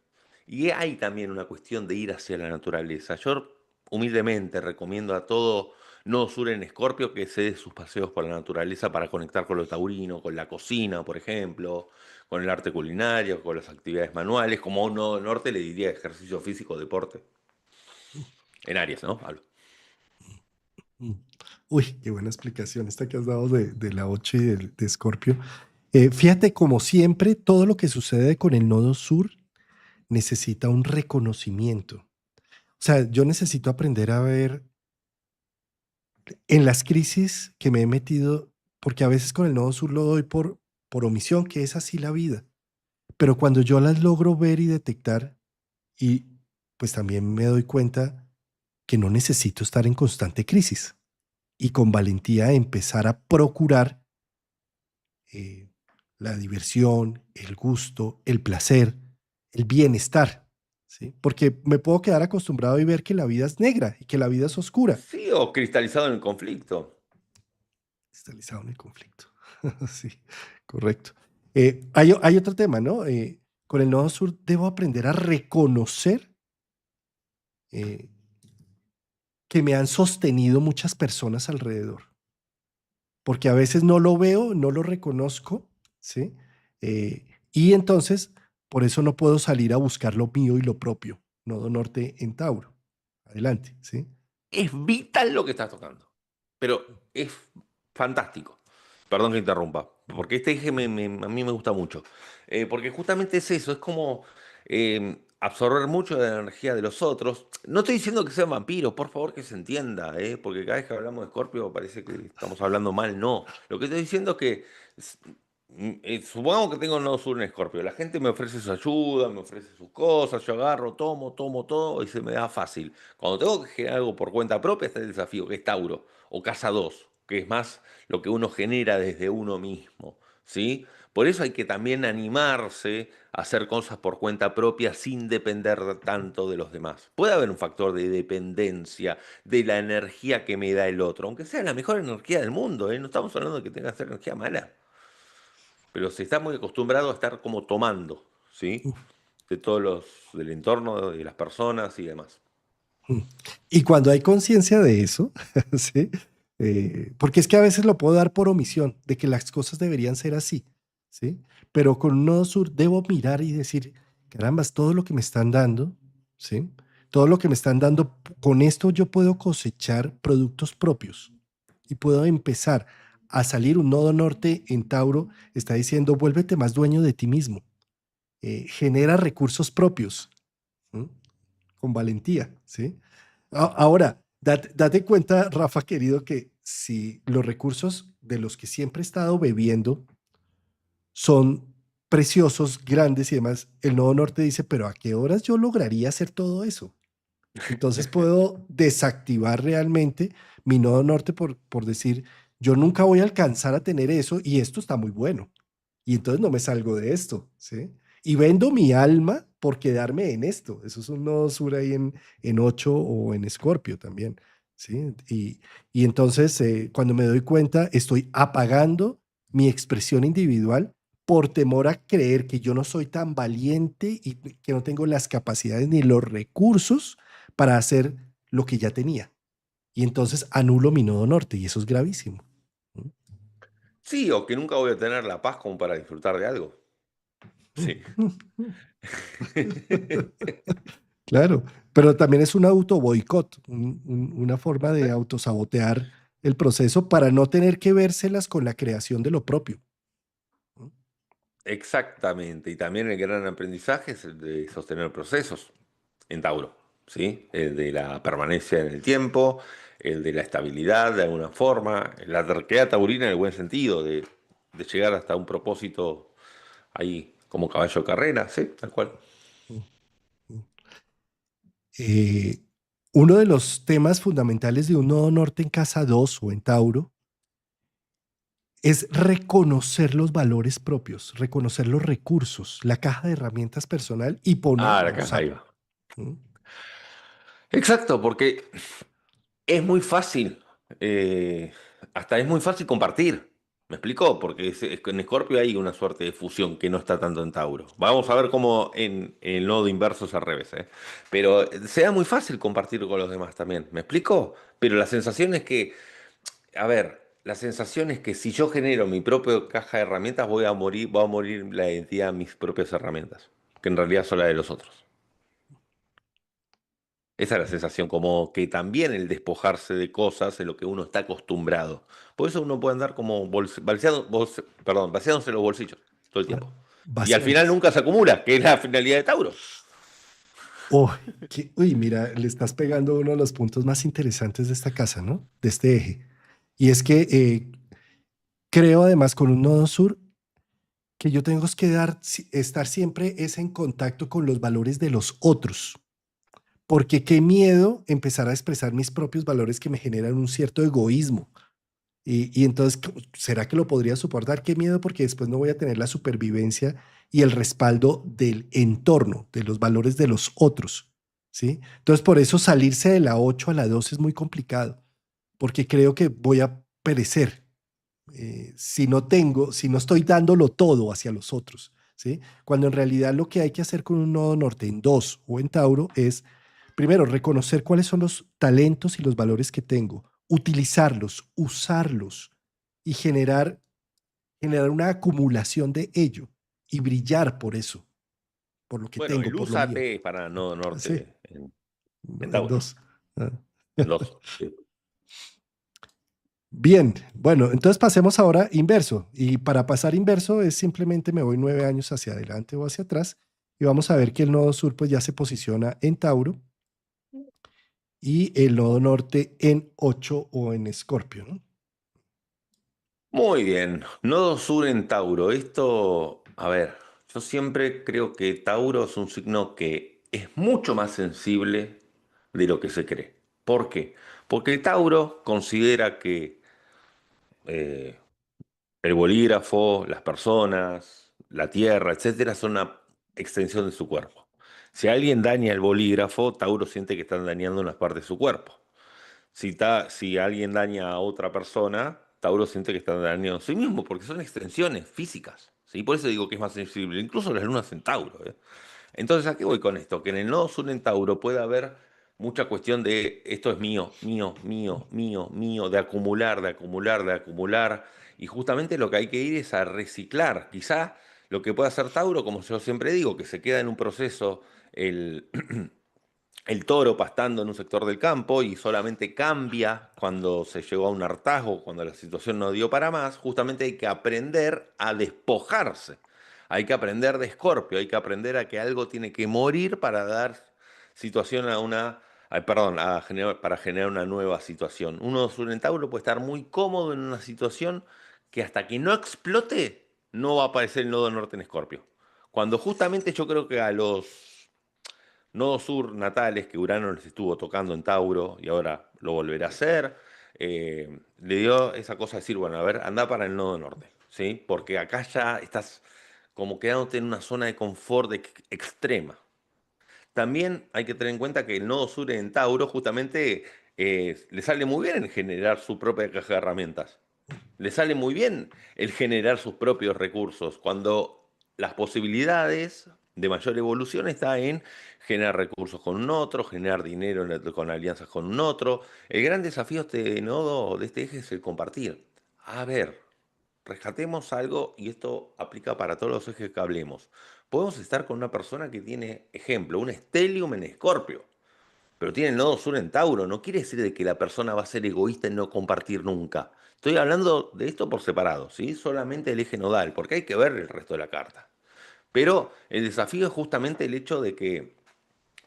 Y hay también una cuestión de ir hacia la naturaleza. Yo humildemente recomiendo a todo nodo sur en Escorpio que se dé sus paseos por la naturaleza para conectar con lo taurino, con la cocina, por ejemplo, con el arte culinario, con las actividades manuales. Como a un nodo norte le diría ejercicio físico, deporte. En Aries, ¿no? Hablo. Mm. Uy, qué buena explicación esta que has dado de la 8 y de Escorpio. Fíjate, como siempre, todo lo que sucede con el nodo sur necesita un reconocimiento. O sea, yo necesito aprender a ver en las crisis que me he metido, porque a veces con el nodo sur lo doy por omisión, que es así la vida. Pero cuando yo las logro ver y detectar, y pues también me doy cuenta que no necesito estar en constante crisis y con valentía empezar a procurar eh, la diversión, el gusto, el placer, el bienestar, ¿sí? Porque me puedo quedar acostumbrado y ver que la vida es negra y que la vida es oscura, Sí, o cristalizado en el conflicto. cristalizado en el conflicto. Sí, correcto. Hay otro tema, ¿no? Con el Nodo Sur debo aprender a reconocer eh, que me han sostenido muchas personas alrededor, porque a veces no lo veo, no lo reconozco, ¿sí? Y entonces, por eso no puedo salir a buscar lo mío y lo propio. Nodo Norte en Tauro. Adelante, ¿sí? Es vital lo que estás tocando. Pero es fantástico. Perdón que interrumpa, porque este eje a mí me gusta mucho. Porque justamente es eso, es como absorber mucho de la energía de los otros. No estoy diciendo que sean vampiros, por favor que se entienda, porque cada vez que hablamos de Scorpio parece que estamos hablando mal, no. Lo que estoy diciendo es que s- supongamos que tengo un nodo sur en Scorpio, la gente me ofrece su ayuda, me ofrece sus cosas, yo agarro, tomo todo y se me da fácil. Cuando tengo que generar algo por cuenta propia está el desafío, que es Tauro, o Casa 2 que es más lo que uno genera desde uno mismo, ¿sí? Por eso hay que también animarse a hacer cosas por cuenta propia sin depender tanto de los demás. Puede haber un factor de dependencia de la energía que me da el otro, aunque sea la mejor energía del mundo, ¿eh? No estamos hablando de que tenga que ser energía mala, pero se está muy acostumbrado a estar como tomando, ¿sí? De todos los, del entorno, de las personas y demás. Mm. Y cuando hay conciencia de eso, ¿sí? Porque es que a veces lo puedo dar por omisión, de que las cosas deberían ser así, ¿sí? Pero con un nodo sur debo mirar y decir, carambas, todo lo que me están dando, ¿sí? Todo lo que me están dando, con esto yo puedo cosechar productos propios y puedo empezar a salir. Un nodo norte en Tauro está diciendo, vuélvete más dueño de ti mismo, genera recursos propios, ¿m? Con valentía, ¿sí? Ahora, date cuenta, Rafa, querido, que si los recursos de los que siempre he estado bebiendo son preciosos, grandes y demás, el Nodo Norte dice, pero ¿a qué horas yo lograría hacer todo eso? Entonces puedo desactivar realmente mi Nodo Norte por decir, yo nunca voy a alcanzar a tener eso y esto está muy bueno. Y entonces no me salgo de esto, ¿sí? y vendo mi alma por quedarme en esto. Eso es un nodo sur ahí en 8 o en Escorpio también. ¿Sí? Y entonces, cuando me doy cuenta, estoy apagando mi expresión individual por temor a creer que yo no soy tan valiente y que no tengo las capacidades ni los recursos para hacer lo que ya tenía. Y entonces anulo mi nodo norte y eso es gravísimo. Sí, o que nunca voy a tener la paz como para disfrutar de algo. Sí. Claro, pero también es un auto boicot, una forma de autosabotear el proceso para no tener que vérselas con la creación de lo propio. Exactamente, y también el gran aprendizaje es el de sostener procesos en Tauro, ¿sí? El de la permanencia en el tiempo, el de la estabilidad de alguna forma, la terquedad taurina en el buen sentido, de llegar hasta un propósito ahí como caballo de carrera, ¿sí? Tal cual. Eh, Uno de los temas fundamentales de un nodo norte en casa 2 o en Tauro es reconocer los valores propios, reconocer los recursos, la caja de herramientas personal y Ah, ponerla a la caja ahí usar. va. ¿Mm? Exacto, porque es muy fácil, eh, hasta es muy fácil compartir. ¿Me explicó? Porque en Escorpio hay una suerte de fusión que no está tanto en Tauro. Vamos a ver cómo en el nodo inverso es al revés, ¿eh? Pero sea muy fácil compartir con los demás también. ¿Me explico? Pero la sensación es que, a ver, la sensación es que si yo genero mi propia caja de herramientas, voy a morir la identidad de mis propias herramientas, que en realidad son las de los otros. Esa es la sensación, como que también el despojarse de cosas en lo que uno está acostumbrado. Por eso uno puede andar como vaciándose los bolsillos todo el tiempo. Y al final Vaciándose. nunca se acumula, que es la finalidad de Tauro. Oh, uy, mira, le estás pegando uno de los puntos más interesantes de esta casa, ¿no? De este eje. Y es que creo además con un nodo sur que yo tengo que estar siempre es en contacto con los valores de los otros. Porque qué miedo empezar a expresar mis propios valores que me generan un cierto egoísmo. Y entonces, ¿será que lo podría soportar? Qué miedo porque después no voy a tener la supervivencia y el respaldo del entorno, de los valores de los otros, ¿sí? Entonces, por eso salirse de la 8 a la 2 es muy complicado, porque creo que voy a perecer si no estoy dándolo todo hacia los otros, ¿sí? Cuando en realidad lo que hay que hacer con un nodo norte en 2 o en Tauro es, primero, reconocer cuáles son los talentos y los valores que tengo, utilizarlos, usarlos y generar una acumulación de ello y brillar por eso, por lo que Bueno, tengo, el por lo mío. úsate para Nodo Sí, Norte en en Tauro. 2. Ah. En dos. Sí. Bien, bueno, entonces pasemos ahora inverso. Y para pasar inverso es simplemente me voy 9 años hacia adelante o hacia atrás y vamos a ver que el nodo sur pues ya se posiciona en Tauro y el nodo norte en 8 o en Escorpio, ¿no? Muy bien. Nodo Sur en Tauro. Esto, a ver, yo siempre creo que Tauro es un signo que es mucho más sensible de lo que se cree. ¿Por qué? Porque Tauro considera que eh, el bolígrafo, las personas, la tierra, etcétera, son una extensión de su cuerpo. Si alguien daña el bolígrafo, Tauro siente que están dañando unas partes de su cuerpo. Si alguien daña a otra persona, Tauro siente que está dañando a sí mismo, porque son extensiones físicas. ¿Sí? Por eso digo que es más sensible. Incluso las lunas en Tauro. ¿Eh? Entonces, ¿a qué voy con esto? Que en el nodo sur en Tauro puede haber mucha cuestión de esto es mío, mío, mío, mío, mío, de acumular, de acumular, de acumular. Y justamente lo que hay que ir es a reciclar. Quizá lo que puede hacer Tauro, como yo siempre digo, que se queda en un proceso el, el toro pastando en un sector del campo y solamente cambia cuando se llegó a un hartazgo, cuando la situación no dio para más, justamente hay que aprender a despojarse. Hay que aprender de Escorpio, hay que aprender a que algo tiene que morir para dar situación a una, perdón, para generar una nueva situación. Uno sur en Tauro puede estar muy cómodo en una situación que hasta que no explote no va a aparecer el nodo norte en Escorpio. Cuando justamente yo creo que a los nodos sur natales que Urano les estuvo tocando en Tauro y ahora lo volverá a hacer, le dio esa cosa de decir, bueno, a ver, anda para el nodo norte, ¿sí? Porque acá ya estás como quedándote en una zona de confort extrema. También hay que tener en cuenta que el nodo sur en Tauro justamente le sale muy bien el generar su propia caja de herramientas. Le sale muy bien el generar sus propios recursos, cuando las posibilidades de mayor evolución está en generar recursos con un otro, generar dinero con alianzas con un otro. El gran desafío de este nodo, de este eje, es el compartir. A ver, rescatemos algo y esto aplica para todos los ejes que hablemos. Podemos estar con una persona que tiene, ejemplo, un Stellium en Escorpio, pero tiene el nodo sur en Tauro. No quiere decir de que la persona va a ser egoísta y no compartir nunca. Estoy hablando de esto por separado, ¿sí? Solamente el eje nodal, porque hay que ver el resto de la carta. Pero el desafío es justamente el hecho de que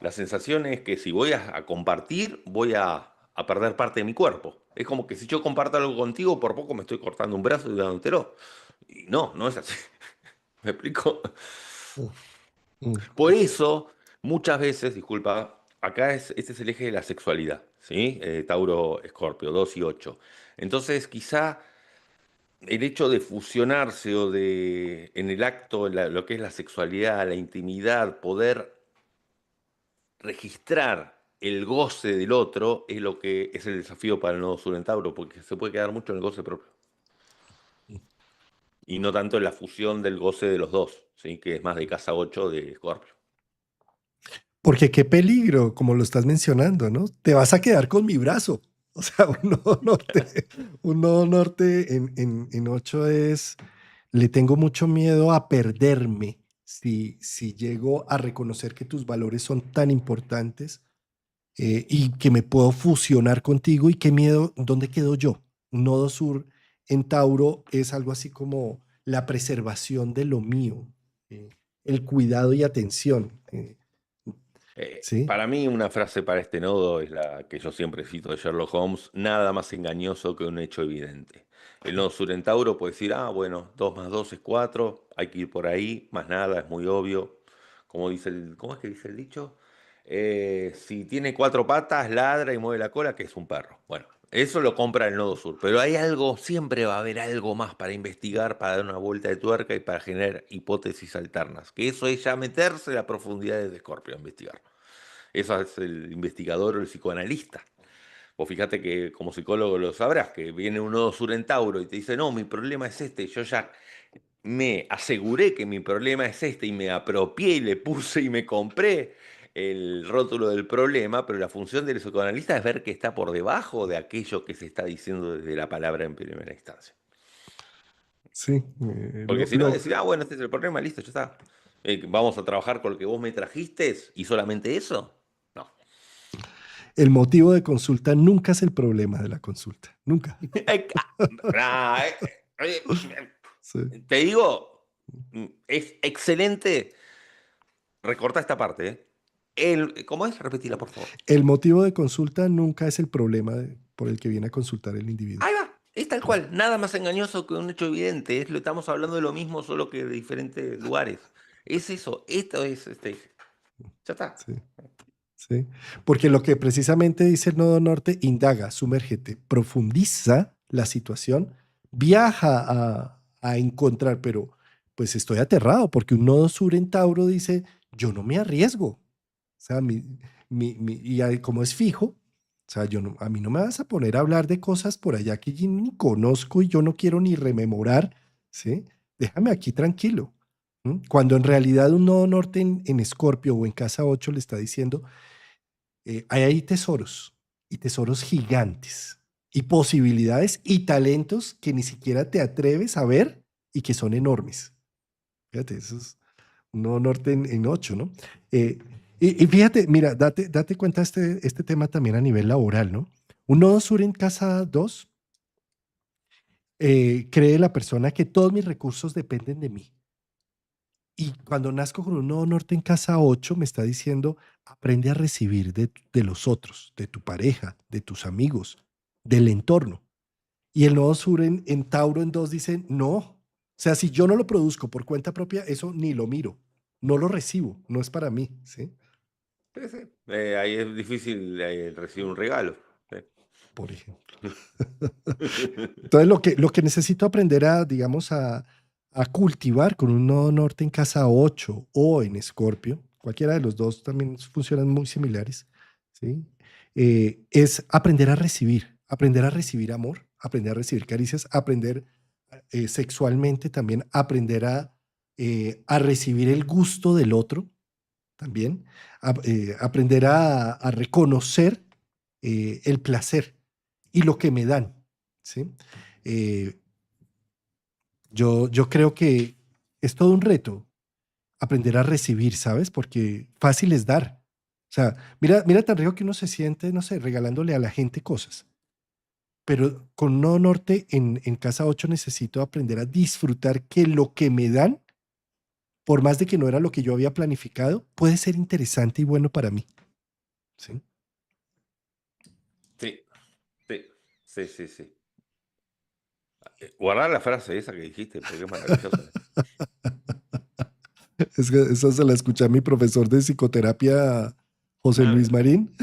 la sensación es que si voy a compartir, voy a perder parte de mi cuerpo. Es como que si yo comparto algo contigo, por poco me estoy cortando un brazo y dándotelo. Y no, no es así. ¿Me explico? Mm, mm. Por eso, muchas veces, disculpa, acá este es el eje de la sexualidad, ¿sí? Tauro, Escorpio, 2 y 8. Entonces, quizá el hecho de fusionarse o de, en el acto, lo que es la sexualidad, la intimidad, poder registrar el goce del otro es lo que es el desafío para el nodo sur en Tauro, porque se puede quedar mucho en el goce propio y no tanto en la fusión del goce de los dos, ¿sí? Que es más de casa 8 de Escorpio. Porque qué peligro, como lo estás mencionando, ¿no? Te vas a quedar con mi brazo. O sea, un nodo norte en 8 es, le tengo mucho miedo a perderme si llego a reconocer que tus valores son tan importantes y que me puedo fusionar contigo y qué miedo, ¿dónde quedo yo? Un nodo sur en Tauro es algo así como la preservación de lo mío, el cuidado y atención. ¿Sí? Para mí una frase para este nodo es la que yo siempre cito de Sherlock Holmes: nada más engañoso que un hecho evidente. El nodo sur en Tauro puede decir, ah, bueno, 2 más 2 es 4, hay que ir por ahí, más nada, es muy obvio. Como dice ¿cómo es que dice el dicho? Si tiene 4 patas, ladra y mueve la cola, que es un perro. Bueno, eso lo compra el nodo sur, pero hay algo, siempre va a haber algo más para investigar, para dar una vuelta de tuerca y para generar hipótesis alternas, que eso es ya meterse en las profundidades de Scorpio a investigar. Eso es el investigador o el psicoanalista. Vos fíjate que como psicólogo lo sabrás, que viene un nodo sur en Tauro y te dice, no, mi problema es este, yo ya me aseguré que mi problema es este y me apropié y le puse y me compré el rótulo del problema, pero la función del psicoanalista es ver qué está por debajo de aquello que se está diciendo desde la palabra en primera instancia. Sí, Porque si no, decir, ah, bueno, este es el problema, listo, ya está. Vamos a trabajar con lo que vos me trajiste y solamente eso. No. el motivo de consulta nunca es el problema de la consulta, nunca. Ah, Sí. te digo, es excelente. Recorta esta parte, ¿eh? ¿Cómo es? Repetila, por favor. El motivo de consulta nunca es el problema por el que viene a consultar el individuo. Ahí va. Es tal Sí, cual. Nada más engañoso que un hecho evidente. Estamos hablando de lo mismo, solo que de diferentes lugares. Es eso. Esto es este. Ya está. sí, sí. Porque lo que precisamente dice el nodo norte, indaga, sumérgete, profundiza la situación, viaja a encontrar, pero pues estoy aterrado porque un nodo sur en Tauro dice, yo no me arriesgo. O sea, y ahí como es fijo, o sea, a mí no me vas a poner a hablar de cosas por allá que yo ni conozco y yo no quiero ni rememorar, ¿sí? Déjame aquí tranquilo. Cuando en realidad un nodo norte en Escorpio o en casa 8 le está diciendo, hay ahí tesoros y tesoros gigantes y posibilidades y talentos que ni siquiera te atreves a ver y que son enormes. Fíjate, eso es un nodo norte en 8, ¿no? Eh, y fíjate, mira, date cuenta este tema también a nivel laboral, ¿no? Un nodo sur en casa 2 cree la persona que todos mis recursos dependen de mí. Y cuando nazco con un nodo norte en casa 8 me está diciendo, aprende a recibir de los otros, de tu pareja, de tus amigos, del entorno. Y el nodo sur en Tauro en 2 dice, no, o sea, si yo no lo produzco por cuenta propia, eso ni lo miro, no lo recibo, no es para mí, ¿sí? Sí, sí. Ahí es difícil recibir un regalo. Sí. Por ejemplo. Entonces, lo que necesito aprender a, digamos, a cultivar con un nodo norte en casa 8 o en Escorpio, cualquiera de los dos también funcionan muy similares, ¿sí? Es aprender a recibir amor, aprender a recibir caricias, aprender sexualmente también, aprender a recibir el gusto del otro también, aprender a reconocer el placer y lo que me dan, ¿sí? Eh, yo creo que es todo un reto aprender a recibir, ¿sabes? Porque fácil es dar. O sea, mira tan rico que uno se siente, no sé, regalándole a la gente cosas. Pero con Nodo Norte en Casa 8 necesito aprender a disfrutar que lo que me dan, por más de que no era lo que yo había planificado, puede ser interesante y bueno para mí. ¿Sí? Sí, sí, sí, sí, sí. Guardar la frase esa que dijiste, porque es maravillosa. Es que eso se la escuché a mi profesor de psicoterapia, José Ah, Luis mira, Marín,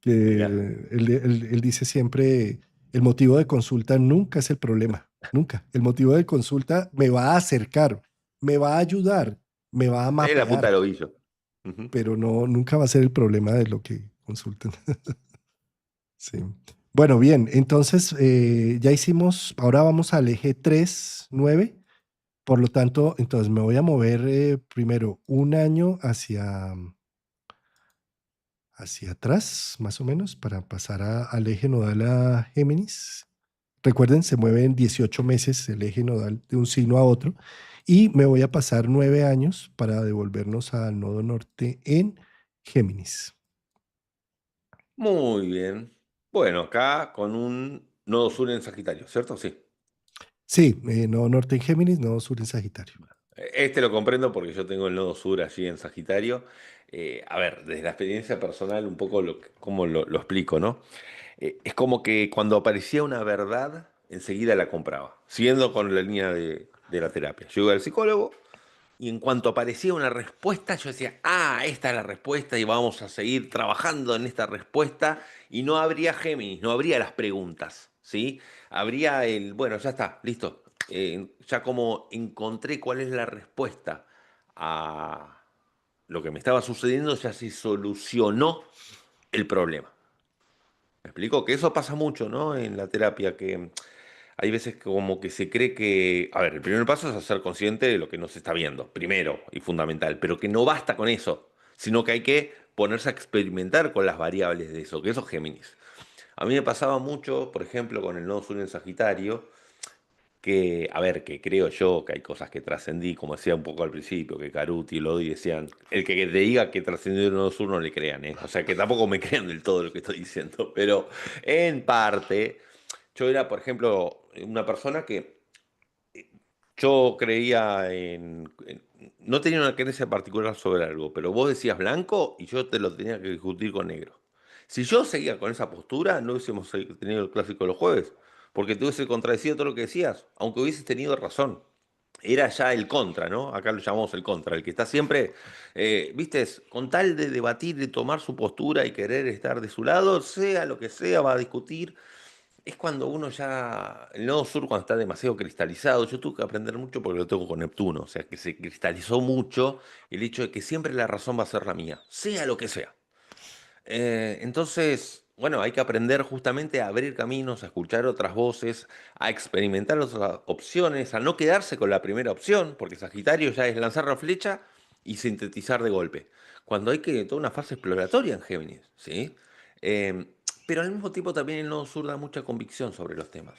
que mirá. él dice siempre, el motivo de consulta nunca es el problema, nunca. El motivo de consulta me va a acercar, me va a ayudar, me va a Es la punta mapear, del ovillo. Ujú. pero no, nunca va a ser el problema de lo que consulten. Sí. Bueno, bien, entonces ya hicimos, ahora vamos al eje 3 9. Por lo tanto, entonces me voy a mover primero un año hacia atrás, más o menos, para pasar al eje nodal a Géminis. Recuerden, se mueve en 18 meses el eje nodal de un signo a otro. Y me voy a pasar 9 años para devolvernos al nodo norte en Géminis. Muy bien. Bueno, acá con un nodo sur en Sagitario, ¿cierto? Sí. Sí, nodo norte en Géminis, nodo sur en Sagitario. Este lo comprendo porque yo tengo el nodo sur allí en Sagitario. A ver, desde la experiencia personal, un poco cómo lo explico, ¿no? Es como que cuando aparecía una verdad, enseguida la compraba, siguiendo con la línea de la terapia. Yo iba al psicólogo y en cuanto aparecía una respuesta, yo decía, ah, esta es la respuesta y vamos a seguir trabajando en esta respuesta y no habría Géminis, no habría las preguntas, ¿sí? Habría el, bueno, ya está, listo. Ya como encontré cuál es la respuesta a lo que me estaba sucediendo, ya se solucionó el problema. ¿Me explico? Que eso pasa mucho, ¿no? En la terapia, que hay veces que como que se cree que, a ver, el primer paso es ser consciente de lo que no se está viendo, primero y fundamental, pero que no basta con eso, sino que hay que ponerse a experimentar con las variables de eso, que eso es Géminis. A mí me pasaba mucho, por ejemplo, con el nodo sur en Sagitario, que, a ver, que creo yo que hay cosas que trascendí, como decía un poco al principio, que Caruti y Lodi decían, el que te diga que trascendió el nodo sur no le crean, ¿eh? O sea, que tampoco me crean del todo lo que estoy diciendo, pero en parte, yo era, por ejemplo, una persona que yo creía no tenía una creencia particular sobre algo, pero vos decías blanco y yo te lo tenía que discutir con negro. Si yo seguía con esa postura, no hubiésemos tenido el clásico de los jueves, porque te hubiese contradecido todo lo que decías, aunque hubieses tenido razón. Era ya el contra, ¿no? Acá lo llamamos el contra, el que está siempre, viste, con tal de debatir, de tomar su postura y querer estar de su lado, sea lo que sea, va a discutir. Es cuando uno ya, el nodo sur cuando está demasiado cristalizado, yo tuve que aprender mucho porque lo tengo con Neptuno, o sea que se cristalizó mucho el hecho de que siempre la razón va a ser la mía, sea lo que sea. Entonces, bueno, hay que aprender justamente a abrir caminos, a escuchar otras voces, a experimentar otras opciones, a no quedarse con la primera opción, porque Sagitario ya es lanzar la flecha y sintetizar de golpe. Cuando hay que toda una fase exploratoria en Géminis, ¿sí? Eh, pero al mismo tiempo también el nodo sur da mucha convicción sobre los temas.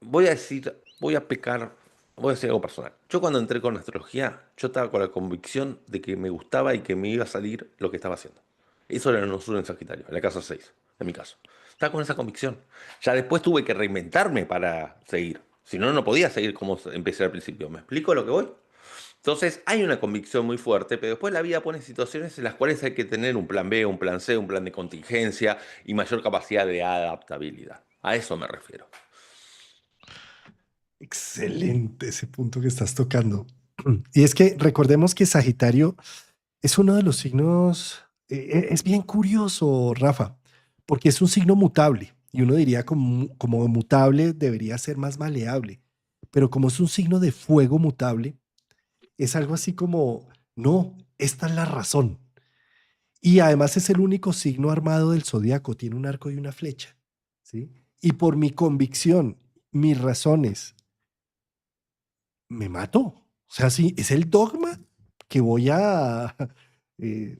Voy a decir, voy a pecar, voy a decir algo personal. Yo cuando entré con astrología, yo estaba con la convicción de que me gustaba y que me iba a salir lo que estaba haciendo. Eso era el nodo sur en Sagitario, en la casa 6 en mi caso. Estaba con esa convicción. Ya después tuve que reinventarme para seguir. Si no, no podía seguir como empecé al principio. ¿Me explico lo que voy? Entonces hay una convicción muy fuerte, pero después la vida pone situaciones en las cuales hay que tener un plan B, un plan C, un plan de contingencia y mayor capacidad de adaptabilidad. A eso me refiero. Excelente ese punto que estás tocando. Y es que recordemos que Sagitario es uno de los signos, es bien curioso, Rafa, porque es un signo mutable y uno diría como mutable debería ser más maleable, pero como es un signo de fuego mutable, es algo así como, no, esta es la razón. Y además es el único signo armado del zodiaco, tiene un arco y una flecha, ¿sí? Y por mi convicción, mis razones, me mato. O sea, sí, es el dogma que voy a,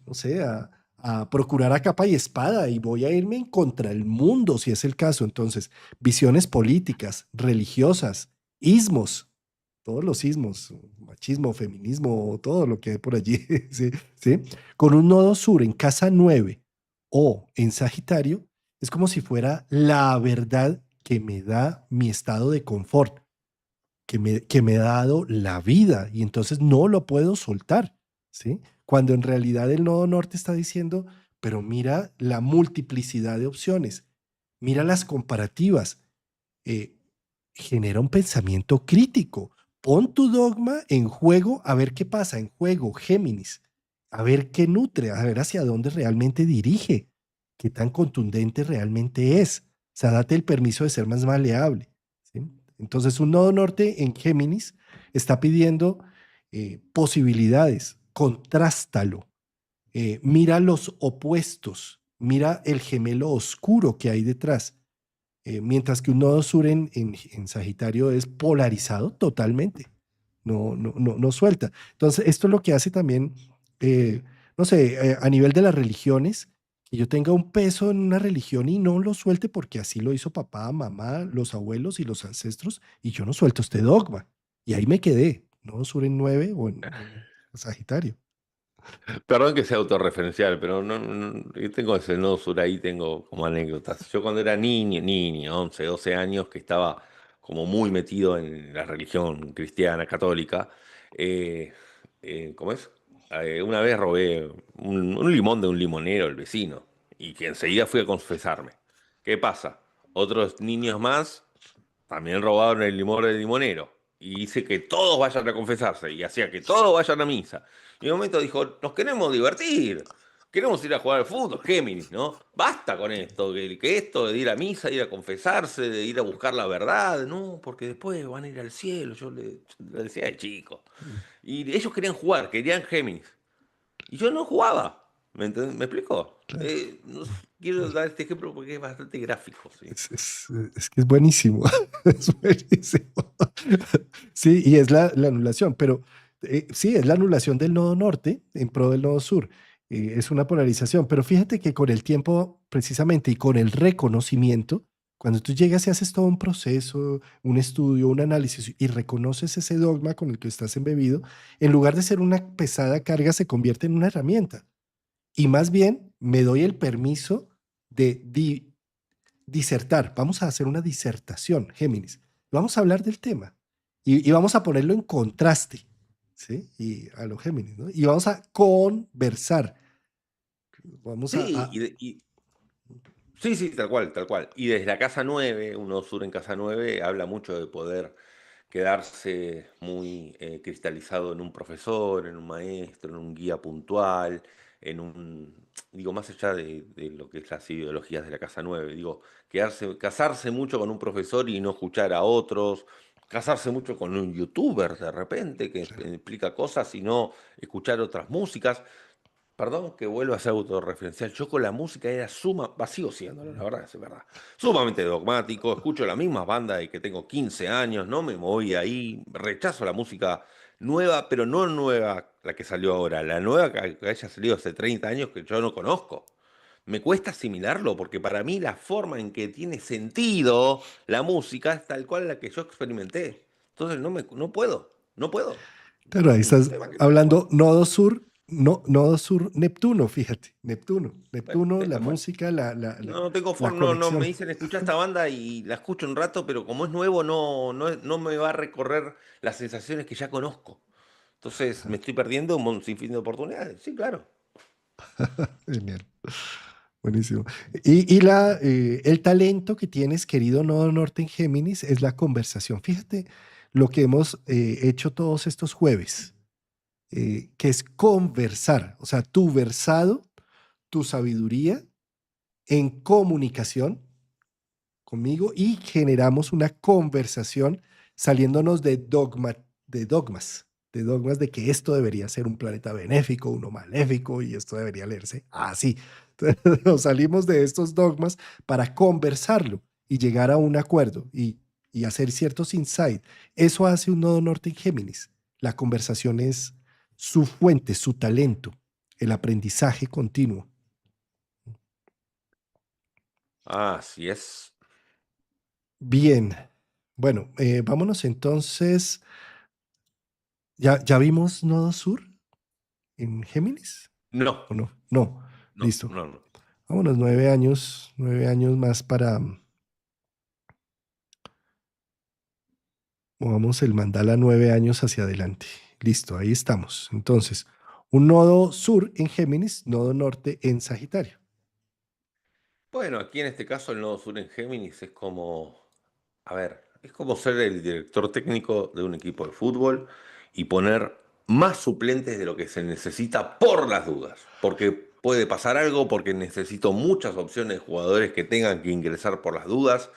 no sé, a procurar a capa y espada y voy a irme en contra del mundo, si es el caso. Entonces, visiones políticas, religiosas, ismos, todos los ismos, machismo, feminismo, todo lo que hay por allí, ¿sí? ¿Sí? Con un nodo sur en casa 9 o en Sagitario, es como si fuera la verdad que me da mi estado de confort, que me ha dado la vida y entonces no lo puedo soltar, ¿sí? Cuando en realidad el nodo norte está diciendo, pero mira la multiplicidad de opciones, mira las comparativas, eh, genera un pensamiento crítico. Pon tu dogma en juego a ver qué pasa, en juego, Géminis, a ver qué nutre, a ver hacia dónde realmente dirige, qué tan contundente realmente es. O sea, date el permiso de ser más maleable, ¿sí? Entonces, un nodo norte en Géminis está pidiendo posibilidades, contrástalo, mira los opuestos, mira el gemelo oscuro que hay detrás. Mientras que un nodo sur en Sagitario es polarizado totalmente, no suelta. Entonces, esto es lo que hace también, eh, no sé, a nivel de las religiones, que yo tenga un peso en una religión y no lo suelte porque así lo hizo papá, mamá, los abuelos y los ancestros, y yo no suelto este dogma. Y ahí me quedé, nodo sur en 9 o en Sagitario. Perdón que sea autorreferencial, pero yo tengo ese nodo sur ahí, tengo como anécdotas. Yo cuando era niño, 11, 12 años, que estaba como muy metido en la religión cristiana, católica, eh, ¿cómo es? Una vez robé un limón de un limonero, el vecino, y que enseguida fui a confesarme. ¿Qué pasa? Otros niños más también robaron el limón del limonero y hice que todos vayan a confesarse y hacía que todos vayan a misa. Y en un momento dijo, nos queremos divertir, queremos ir a jugar al fútbol, Géminis, ¿no? Basta con esto, que esto de ir a misa, ir a confesarse, de ir a buscar la verdad, no, porque después van a ir al cielo, yo le decía de chico. Y ellos querían jugar, querían Géminis. Y yo no jugaba, ¿me explico? Claro. Quiero dar este ejemplo porque es bastante gráfico, ¿sí? Es que es buenísimo. Es buenísimo. Sí, y es la anulación, pero sí, es la anulación del nodo norte en pro del nodo sur. Es una polarización, pero fíjate que con el tiempo, precisamente, y con el reconocimiento, cuando tú llegas y haces todo un proceso, un estudio, un análisis y reconoces ese dogma con el que estás embebido, en lugar de ser una pesada carga, se convierte en una herramienta. Y más bien me doy el permiso de disertar. Vamos a hacer una disertación, Géminis. Vamos a hablar del tema y vamos a ponerlo en contraste, ¿sí? Y a los Géminis, ¿no? Y vamos a conversar. Vamos Sí, a sí, sí, tal cual, tal cual. Y desde la casa 9, uno sur en casa 9, habla mucho de poder quedarse muy cristalizado en un profesor, en un maestro, en un guía puntual, digo, más allá de lo que es las ideologías de la casa 9, digo, casarse mucho con un profesor y no escuchar a otros, casarse mucho con un youtuber de repente que explica cosas y no escuchar otras músicas. Perdón que vuelva a ser autorreferencial. Yo con la música era sigo siendo, la verdad, es verdad. Sumamente dogmático, escucho las mismas bandas de que tengo 15 años, no me voy ahí, rechazo la música nueva, pero no nueva la que salió ahora, la nueva que haya salido hace 30 años que yo no conozco. Me cuesta asimilarlo porque para mí la forma en que tiene sentido la música es tal cual la que yo experimenté. Entonces no puedo, no puedo. Claro, ahí Es un estás tema que no puedo. hablando nodo sur, no, nodo sur Neptuno, fíjate, Neptuno, Bueno, Neptuno, sí, la tal cual. música, No tengo la forma, no, me conexión. dicen escuchar esta banda y la escucho un rato, pero como es nuevo, no me va a recorrer las sensaciones que ya conozco. Entonces me estoy perdiendo un sinfín de oportunidades. Sí, claro. Genial. Buenísimo. El talento que tienes, querido Nodo Norte en Géminis, es la conversación. Fíjate lo que hemos hecho todos estos jueves, que es conversar, o sea, tu versado, tu sabiduría en comunicación conmigo y generamos una conversación saliéndonos de dogmas de que esto debería ser un planeta benéfico, uno maléfico y esto debería leerse así. Entonces, nos salimos de estos dogmas para conversarlo y llegar a un acuerdo y hacer ciertos insights. Eso hace un nodo norte en Géminis. La conversación es su fuente, su talento, el aprendizaje continuo. Así es. Bien, bueno, vámonos entonces. ¿Ya vimos nodo sur en Géminis? No, ¿O no? No, no, listo. no, no. Vámonos 9 años más para. Movamos el mandala 9 años hacia adelante. Listo, ahí estamos. Entonces, un nodo sur en Géminis, nodo norte en Sagitario. Bueno, aquí en este caso el nodo sur en Géminis es como, a ver, es como ser el director técnico de un equipo de fútbol y poner más suplentes de lo que se necesita por las dudas, porque puede pasar algo, porque necesito muchas opciones de jugadores que tengan que ingresar por las dudas.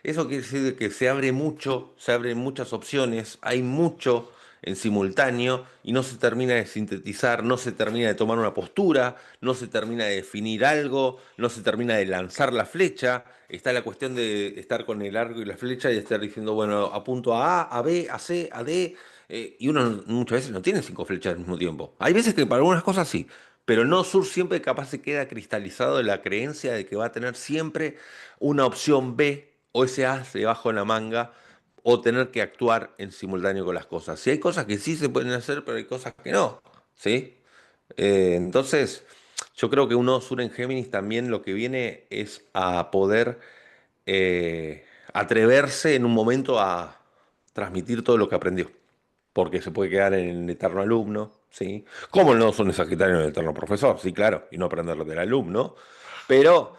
Eso quiere decir que se abre mucho, se abren muchas opciones, hay mucho en simultáneo y no se termina de sintetizar, no se termina de tomar una postura, no se termina de definir algo, no se termina de lanzar la flecha. Está la cuestión de estar con el arco y la flecha y estar diciendo, bueno, apunto a A, a B, a C, a D, y uno muchas veces no tiene 5 flechas al mismo tiempo. Hay veces que para algunas cosas sí, pero no sur siempre capaz se queda cristalizado en la creencia de que va a tener siempre una opción B o ese as debajo en la manga o tener que actuar en simultáneo con las cosas. Si hay cosas que sí se pueden hacer, pero hay cosas que no, ¿sí? Entonces, yo creo que un nodo sur en Géminis también lo que viene es a poder atreverse en un momento a transmitir todo lo que aprendió, porque se puede quedar en el eterno alumno, ¿sí? Como el nodo sur en Sagitario en el eterno profesor, sí, claro, y no aprender del alumno, pero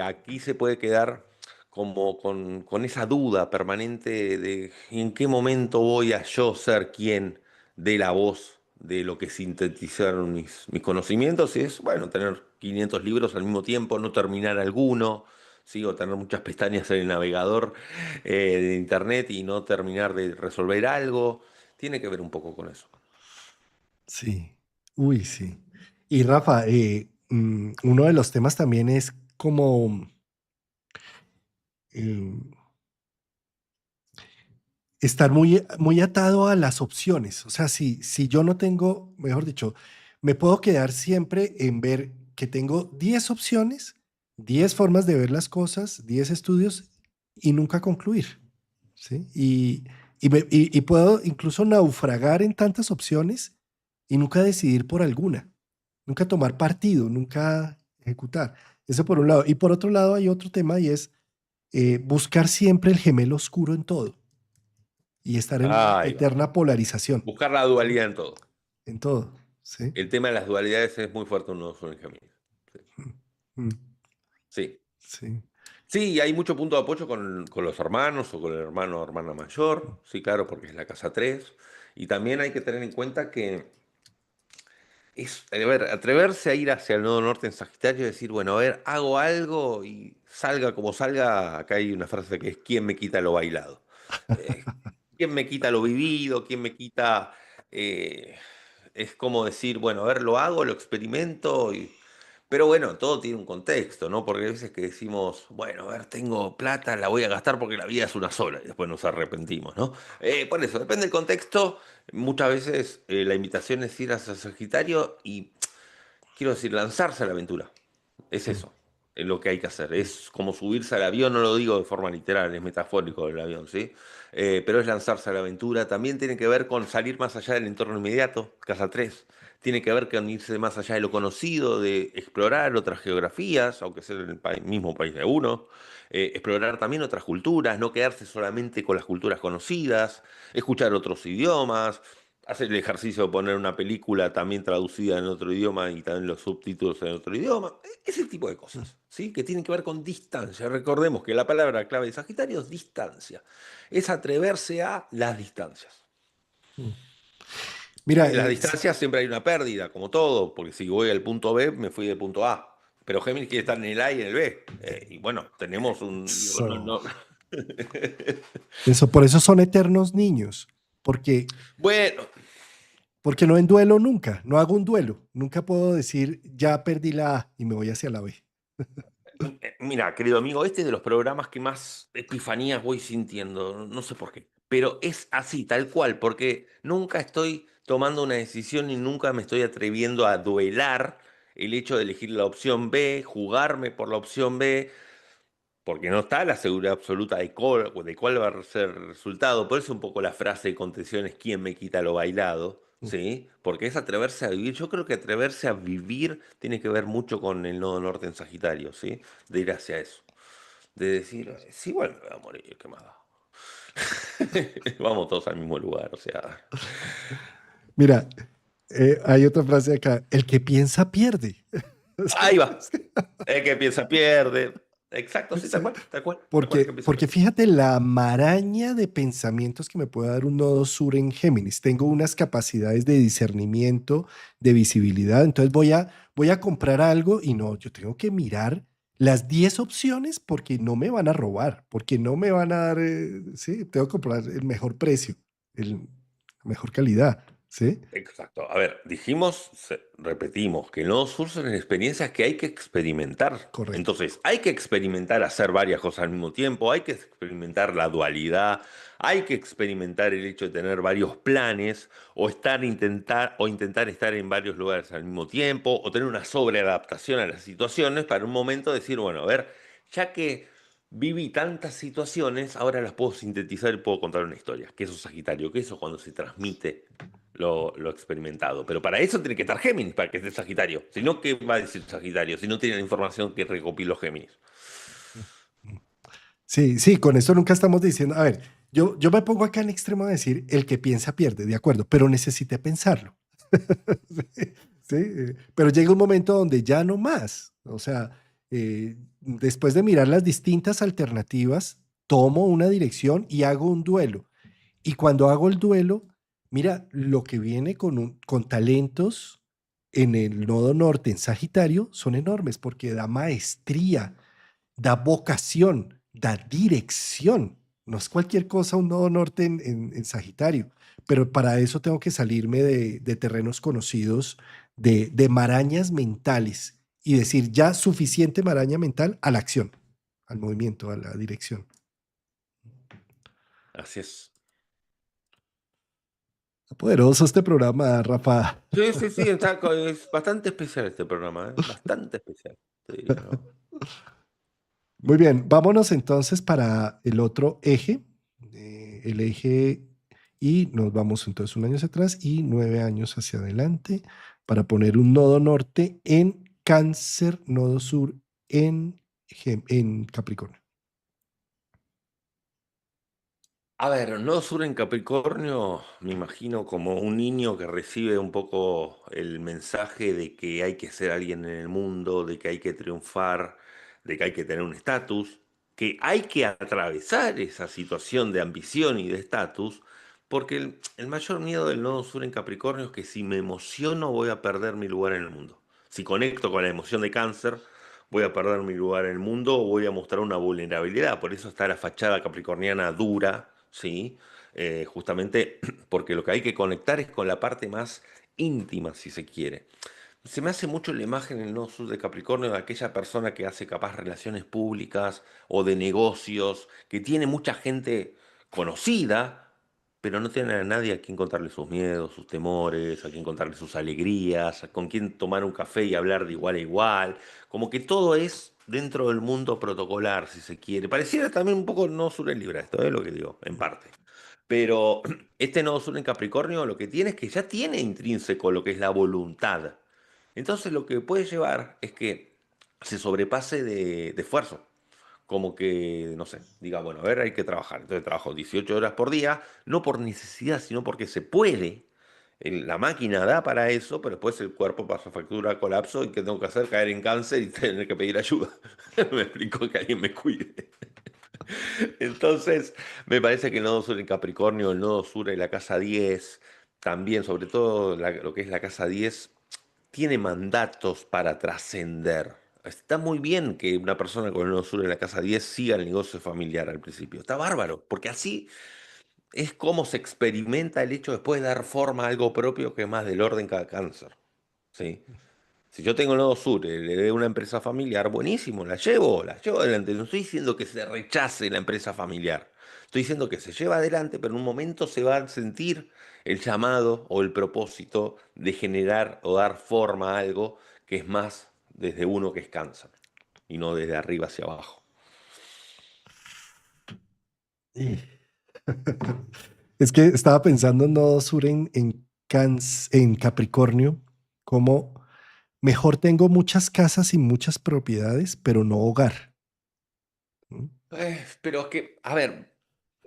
aquí se puede quedar como con esa duda permanente de en qué momento voy a yo ser quien dé la voz de lo que sintetizaron mis conocimientos, y es, bueno, tener 500 libros al mismo tiempo, no terminar alguno, ¿sí? O tener muchas pestañas en el navegador de internet y no terminar de resolver algo, tiene que ver un poco con eso. Sí, uy, sí. Y Rafa, uno de los temas también es como eh, estar muy atado a las opciones. O sea, si yo no tengo, mejor dicho, me puedo quedar siempre en ver que tengo 10 opciones, 10 formas de ver las cosas, 10 estudios y nunca concluir. ¿Sí? Y puedo incluso naufragar en tantas opciones y nunca decidir por alguna, nunca tomar partido, nunca ejecutar. Eso por un lado. Y por otro lado hay otro tema y es buscar siempre el gemelo oscuro en todo y estar en una Ahí va. eterna polarización, Buscar la ¿sí? dualidad en todo. En todo, ¿sí? El tema de las dualidades es muy fuerte en un nodo en Géminis. Sí. Mm, Sí. sí. Sí, y hay mucho punto de apoyo con los hermanos o con el hermano o hermana mayor, sí, claro, porque es la casa 3. Y también hay que tener en cuenta que es, a ver, atreverse a ir hacia el nodo norte en Sagitario y decir, bueno, a ver, hago algo y salga como salga, acá hay una frase que es, ¿quién me quita lo bailado? Eh, ¿Quién me quita lo vivido? ¿Quién me quita... eh, es como decir, bueno, a ver, lo hago, lo experimento y... Pero bueno, todo tiene un contexto, ¿no? Porque hay veces que decimos, bueno, a ver, tengo plata, la voy a gastar porque la vida es una sola y después nos arrepentimos, ¿no? Por eso, depende del contexto. Muchas veces la invitación es ir hacia Sagitario y, quiero decir, lanzarse a la aventura. Es Mm, eso, es lo que hay que hacer. Es como subirse al avión, no lo digo de forma literal, es metafórico el avión, ¿sí? Pero es lanzarse a la aventura. También tiene que ver con salir más allá del entorno inmediato, casa 3. Tiene que ver con irse más allá de lo conocido, de explorar otras geografías, aunque sea en el mismo país de uno. Explorar también otras culturas, no quedarse solamente con las culturas conocidas, escuchar otros idiomas, hacer el ejercicio de poner una película también traducida en otro idioma y también los subtítulos en otro idioma. Ese tipo de mm, cosas, ¿sí? Que tienen que ver con distancia. Recordemos que la palabra clave de Sagitario es distancia. Es atreverse a las distancias. mm. Mira, En las distancias siempre hay una pérdida, como todo, porque si voy al punto B, me fui del punto A. Pero Géminis quiere estar en el A y en el B. Y bueno, tenemos un... digo, no, so- no. Eso, por eso son eternos niños, porque, Bueno, porque no en duelo nunca, no hago un duelo, nunca puedo decir ya perdí la A y me voy hacia la B. mira, querido amigo, este es de los programas que más epifanías voy sintiendo, no sé por qué, pero es así, tal cual, porque nunca estoy tomando una decisión y nunca me estoy atreviendo a duelar el hecho de elegir la opción B, jugarme por la opción B, porque no está la seguridad absoluta de cuál va a ser el resultado. Por eso un poco la frase de contención es quién me quita lo bailado, ¿sí? Porque es atreverse a vivir. Yo creo que atreverse a vivir tiene que ver mucho con el nodo norte en Sagitario, ¿sí? De ir hacia eso. De decir, sí, igual me voy a morir, ¿qué más da? Vamos todos al mismo lugar, o sea. Mira, hay otra frase acá, el que piensa pierde. O sea, Ahí va. El que piensa pierde. Exacto, sí, tal sí. cual, tal cual, tal cual, el que Porque, piensa porque pierde. fíjate la maraña de pensamientos que me puede dar un nodo sur en Géminis. Tengo unas capacidades de discernimiento, de visibilidad. Entonces voy a comprar algo y no, yo tengo que mirar las 10 opciones porque no me van a robar, porque no me van a dar, sí, tengo que comprar el mejor precio, la mejor calidad, ¿sí? Exacto. A ver, dijimos, repetimos, que no surgen experiencias que hay que experimentar. Correcto. Entonces, hay que experimentar hacer varias cosas al mismo tiempo, hay que experimentar la dualidad, hay que experimentar el hecho de tener varios planes, o intentar estar en varios lugares al mismo tiempo, o tener una sobreadaptación a las situaciones para un momento decir, bueno, a ver, ya que viví tantas situaciones, ahora las puedo sintetizar y puedo contar una historia. Que eso es Sagitario, que eso es cuando se transmite lo experimentado. Pero para eso tiene que estar Géminis, para que esté Sagitario. Si no, ¿qué va a decir Sagitario? Si no tiene la información que recopiló Géminis. Sí, sí, con esto nunca estamos diciendo, a ver, yo me pongo acá en extremo a decir, el que piensa pierde, de acuerdo, pero necesité pensarlo. Sí, sí, pero llega un momento donde ya no más. O sea, después de mirar las distintas alternativas, tomo una dirección y hago un duelo. Y cuando hago el duelo, mira, lo que viene con talentos en el nodo norte, en Sagitario, son enormes porque da maestría, da vocación, da dirección. No es cualquier cosa un nodo norte en Sagitario, pero para eso tengo que salirme de terrenos conocidos, de marañas mentales y decir ya suficiente maraña mental a la acción, al movimiento, a la dirección. Así es. Está poderoso este programa, Rafa. Sí, sí, sí, es bastante especial este programa, ¿eh? Bastante especial, te diría, ¿no? Muy bien, vámonos entonces para el otro eje, el eje y nos vamos entonces 1 año hacia atrás y 9 años hacia adelante para poner un nodo norte en Cáncer, nodo sur en Capricornio. A ver, Nodo Sur en Capricornio, me imagino como un niño que recibe un poco el mensaje de que hay que ser alguien en el mundo, de que hay que triunfar, de que hay que tener un estatus, que hay que atravesar esa situación de ambición y de estatus, porque el mayor miedo del Nodo Sur en Capricornio es que si me emociono voy a perder mi lugar en el mundo. Si conecto con la emoción de Cáncer, voy a perder mi lugar en el mundo o voy a mostrar una vulnerabilidad. Por eso está la fachada capricorniana dura, ¿sí? Justamente porque lo que hay que conectar es con la parte más íntima, si se quiere. Se me hace mucho la imagen en el nodo sur de Capricornio de aquella persona que hace capaz relaciones públicas o de negocios, que tiene mucha gente conocida, pero no tiene a nadie a quien contarle sus miedos, sus temores, a quien contarle sus alegrías, con quien tomar un café y hablar de igual a igual. Como que todo es dentro del mundo protocolar, si se quiere. Pareciera también un poco no sur en Libra, esto es lo que digo, en parte. Pero este nodo sur en Capricornio lo que tiene es que ya tiene intrínseco lo que es la voluntad. Entonces lo que puede llevar es que se sobrepase de esfuerzo. Como que, no sé, diga, bueno, a ver, hay que trabajar. Entonces trabajo 18 horas por día, no por necesidad, sino porque se puede. La máquina da para eso, pero después el cuerpo pasa factura, colapso y ¿qué tengo que hacer? Caer en cáncer y tener que pedir ayuda. Me explico que alguien me cuide. Entonces, me parece que el nodo sur en Capricornio, el nodo sur en la casa 10 también, lo que es la casa 10 tiene mandatos para trascender. Está muy bien que una persona con el nodo sur en la casa 10 siga el negocio familiar al principio. Está bárbaro, porque así es como se experimenta el hecho después de dar forma a algo propio que es más del orden cada cáncer. ¿Sí? Si yo tengo el nodo sur, le de una empresa familiar, buenísimo, la llevo adelante. No estoy diciendo que se rechace la empresa familiar. Estoy diciendo que se lleva adelante, pero en un momento se va a sentir el llamado o el propósito de generar o dar forma a algo que es más desde uno que es cáncer y no desde arriba hacia abajo. Y- Es que estaba pensando en Nodo Sur en Capricornio, como mejor tengo muchas casas y muchas propiedades, pero no hogar. ¿Mm? Pero es que, a ver,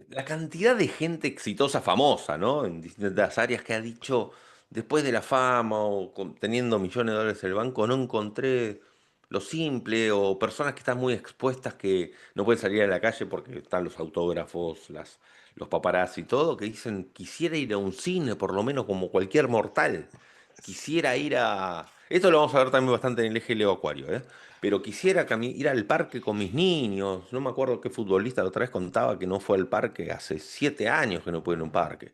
la cantidad de gente exitosa, famosa, ¿no? En distintas áreas que ha dicho, después de la fama o teniendo millones de dólares en el banco, no encontré lo simple, o personas que están muy expuestas que no pueden salir a la calle porque están los autógrafos, los paparazzi y todo, que dicen, quisiera ir a un cine, por lo menos como cualquier mortal. Quisiera ir a... Esto lo vamos a ver también bastante en el eje Leo Acuario, ¿eh? Pero quisiera ir al parque con mis niños. No me acuerdo qué futbolista la otra vez contaba que no fue al parque hace 7 años que no puede ir a un parque.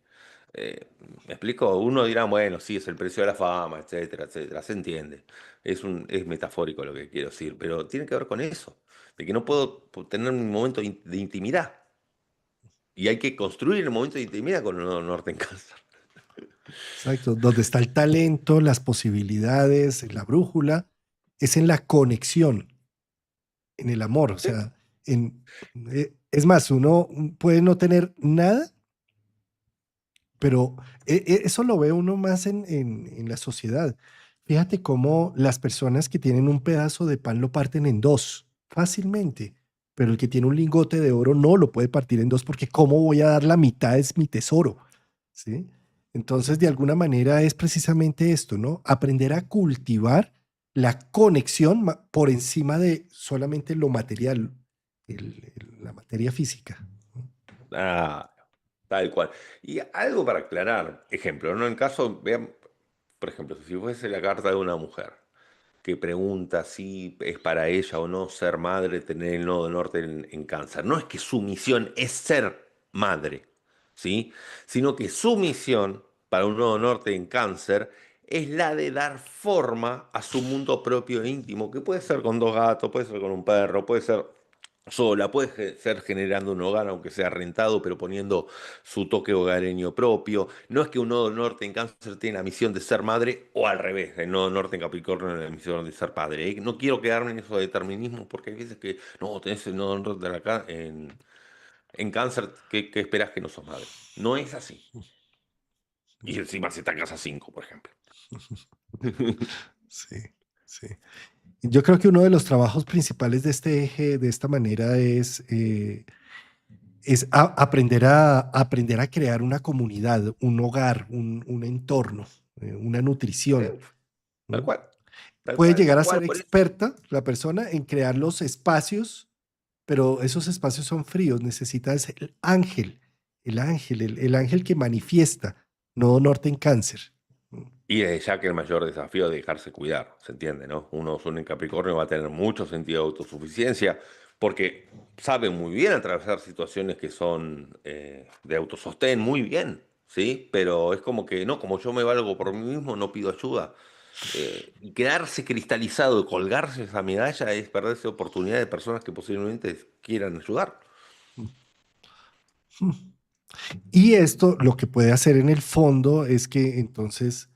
Eh, ¿Me explico? Uno dirá, bueno, sí, es el precio de la fama, etcétera, etcétera. Se entiende. Es metafórico lo que quiero decir, pero tiene que ver con eso, de que no puedo tener un momento de intimidad. Y hay que construir el momento de intimidad con el nodo norte en cáncer. Exacto, donde está el talento, las posibilidades, la brújula, es en la conexión, en el amor, o Sí. sea, es más, uno puede no tener nada, pero eso lo ve uno más en la sociedad. Fíjate cómo las personas que tienen un pedazo de pan lo parten en dos fácilmente, pero el que tiene un lingote de oro no lo puede partir en dos porque ¿cómo voy a dar la mitad? Es mi tesoro, ¿sí? Entonces, de alguna manera es precisamente esto, ¿no? Aprender a cultivar la conexión por encima de solamente lo material, la materia física. Ah, tal cual. Y algo para aclarar, ejemplo, ¿no? En caso, vean, por ejemplo, si fuese la carta de una mujer que pregunta si es para ella o no ser madre, tener el nodo norte en cáncer. No es que su misión es ser madre, ¿sí? Sino que su misión para un nodo norte en cáncer es la de dar forma a su mundo propio e íntimo, que puede ser con dos gatos, puede ser con un perro, puede ser sola, puede ser generando un hogar, aunque sea rentado, pero poniendo su toque hogareño propio. No es que un nodo norte en cáncer tiene la misión de ser madre o al revés, el nodo norte en Capricornio tiene la misión de ser padre. ¿Eh? No quiero quedarme en esos determinismos porque hay veces que, no, tenés el nodo norte en cáncer, ¿qué esperás que no sos madre? No es así. Y encima se está en casa 5, por ejemplo. Sí, sí. Yo creo que uno de los trabajos principales de este eje, de esta manera, es aprender a crear una comunidad, un hogar, un entorno, una nutrición. ¿Eh? Tal ¿Mm? cual, tal Puede cual, llegar tal a ser cual, por eso. experta la persona en crear los espacios, pero esos espacios son fríos. Necesita es el ángel, el ángel que manifiesta, no norte en cáncer. ¿Mm? Y desde ya que el mayor desafío es dejarse cuidar, se entiende, ¿no? Uno solo en Capricornio va a tener mucho sentido de autosuficiencia porque sabe muy bien atravesar situaciones que son de autosostén, muy bien, ¿sí? Pero es como que, no, como yo me valgo por mí mismo, no pido ayuda. Y quedarse cristalizado y colgarse esa medalla es perderse oportunidad de personas que posiblemente quieran ayudar. Y esto lo que puede hacer en el fondo es que entonces,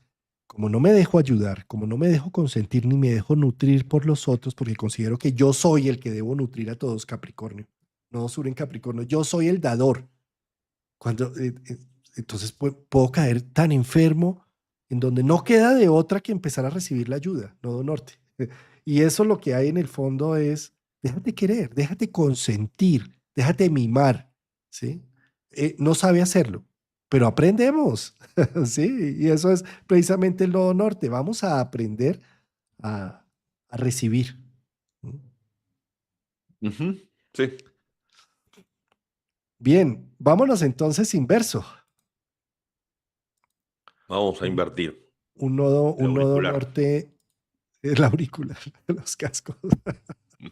como no me dejo ayudar, como no me dejo consentir ni me dejo nutrir por los otros, porque considero que yo soy el que debo nutrir a todos, Capricornio, no Sur en Capricornio, yo soy el dador. Cuando, entonces puedo caer tan enfermo en donde no queda de otra que empezar a recibir la ayuda, nodo norte. Y eso lo que hay en el fondo es, déjate querer, déjate consentir, déjate mimar, ¿sí? No sabe hacerlo, pero aprendemos, ¿sí? Y eso es precisamente el nodo norte. Vamos a aprender a, a recibir. ¿Mm? Ujú, sí, Bien, vámonos entonces inverso. vamos a Un, invertir un nodo, el un nodo auricular. norte Es la auricular, los cascos.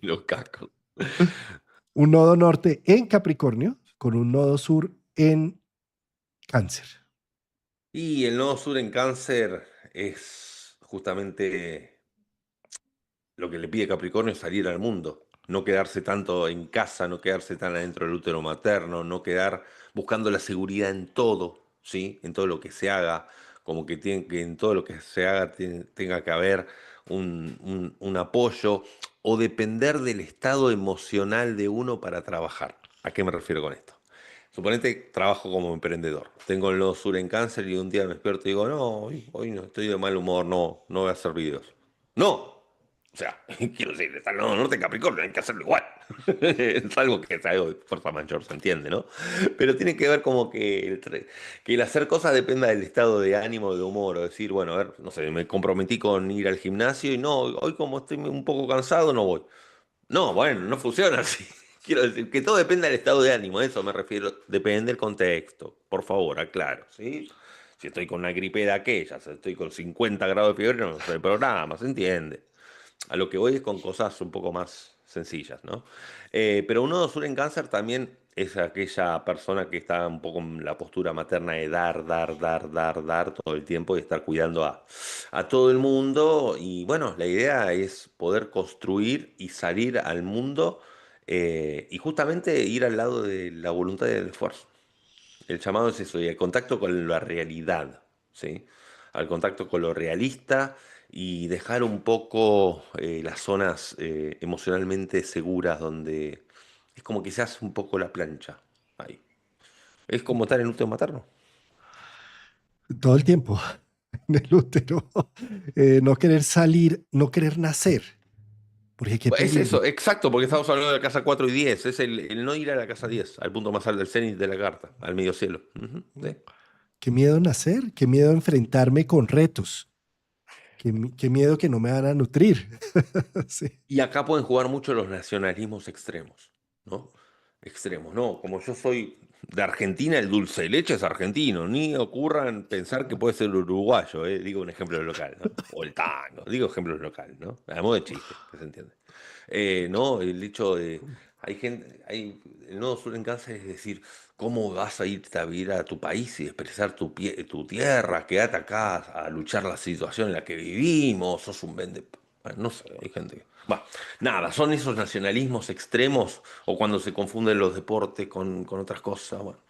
Los cascos. Un nodo norte en Capricornio con un nodo sur en Cáncer. Y el nodo sur en Cáncer es justamente lo que le pide Capricornio es salir al mundo, no quedarse tanto en casa, no quedarse tan adentro del útero materno, no quedar buscando la seguridad en todo, ¿sí? En todo lo que se haga, como que, tiene, que en todo lo que se haga tenga que haber un apoyo o depender del estado emocional de uno para trabajar. ¿A qué me refiero con esto? Suponete trabajo como emprendedor. Tengo el nodo sur en Cáncer y un día me despierto y digo, no, hoy no estoy de mal humor, no voy a hacer videos. No, o sea, quiero decir, está el nodo norte de Capricornio, hay que hacerlo igual. Es algo que es algo de fuerza mayor, se entiende, ¿no? Pero tiene que ver como que que el hacer cosas dependa del estado de ánimo, de humor, o decir, bueno, a ver, no sé, me comprometí con ir al gimnasio y no, hoy como estoy un poco cansado, no voy. No, bueno, no funciona así. Quiero decir que todo depende del estado de ánimo, a eso me refiero. Depende del contexto. Por favor, aclaro, ¿sí? Si estoy con una gripe de aquellas, estoy con 50 grados de fiebre, no sé el programa, ¿se entiende? A lo que voy es con cosas un poco más sencillas, ¿no? Pero un nodo sur en Cáncer también es aquella persona que está un poco en la postura materna de dar todo el tiempo y estar cuidando a todo el mundo. Y bueno, la idea es poder construir y salir al mundo y justamente ir al lado de la voluntad y del esfuerzo. El llamado es eso, y el contacto con la realidad, ¿sí? Al contacto con lo realista y dejar un poco las zonas emocionalmente seguras donde es como que se hace un poco la plancha ahí. Es como estar en útero materno. Todo el tiempo en el útero. No querer salir, no querer nacer. Porque qué Es eso, peligro. exacto, porque estamos hablando de la casa 4 y 10. Es el no ir a la casa 10, al punto más alto del cenit de la carta, al medio cielo. Ujú, sí. Qué miedo nacer, qué miedo enfrentarme con retos, qué miedo que no me van a nutrir. Sí. Y acá pueden jugar mucho los nacionalismos extremos, ¿no? Extremos, ¿no? Como yo soy de Argentina, el dulce de leche es argentino, ni ocurran pensar que puede ser uruguayo, ¿eh? Digo un ejemplo local, ¿no? O el tango, digo ejemplos locales, ¿no? A modo de chiste, que se entiende. No, el hecho de, hay gente, el nodo sur en Cáncer es decir, ¿cómo vas a irte a vivir a tu país y expresar tu tierra? Quédate acá a luchar la situación en la que vivimos, sos un vende... Bueno, no sé, hay gente que... Bueno, nada, son esos nacionalismos extremos o cuando se confunden los deportes con otras cosas, bueno,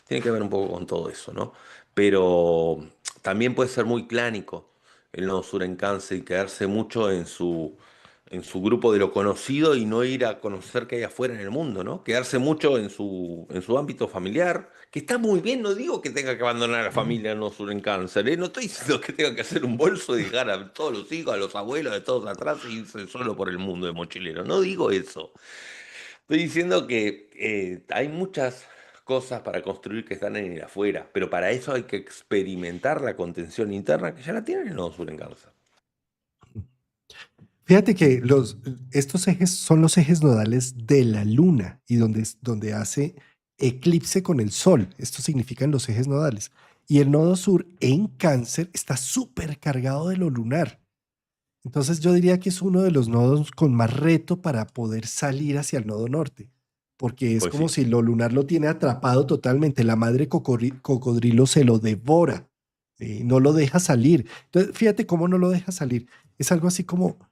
tiene que ver un poco con todo eso, ¿no? Pero también puede ser muy clánico el nodo sur en Cáncer y quedarse mucho en su grupo de lo conocido y no ir a conocer qué hay afuera en el mundo, ¿no? Quedarse mucho en su ámbito familiar, que está muy bien, no digo que tenga que abandonar a la familia no sur en Cáncer, ¿eh? No estoy diciendo que tenga que hacer un bolso y dejar a todos los hijos, a los abuelos, de todos atrás e irse solo por el mundo de mochilero, no digo eso. Estoy diciendo que hay muchas cosas para construir que están en el afuera, pero para eso hay que experimentar la contención interna que ya la tienen en el sur en Cáncer. Fíjate que estos ejes son los ejes nodales de la luna y donde hace eclipse con el sol. Esto significan los ejes nodales. Y el nodo sur en Cáncer está súper cargado de lo lunar. Entonces yo diría que es uno de los nodos con más reto para poder salir hacia el nodo norte, porque es Pues como sí. si lo lunar lo tiene atrapado totalmente. La madre cocodrilo se lo devora, no lo deja salir. Entonces, fíjate cómo no lo deja salir. Es algo así como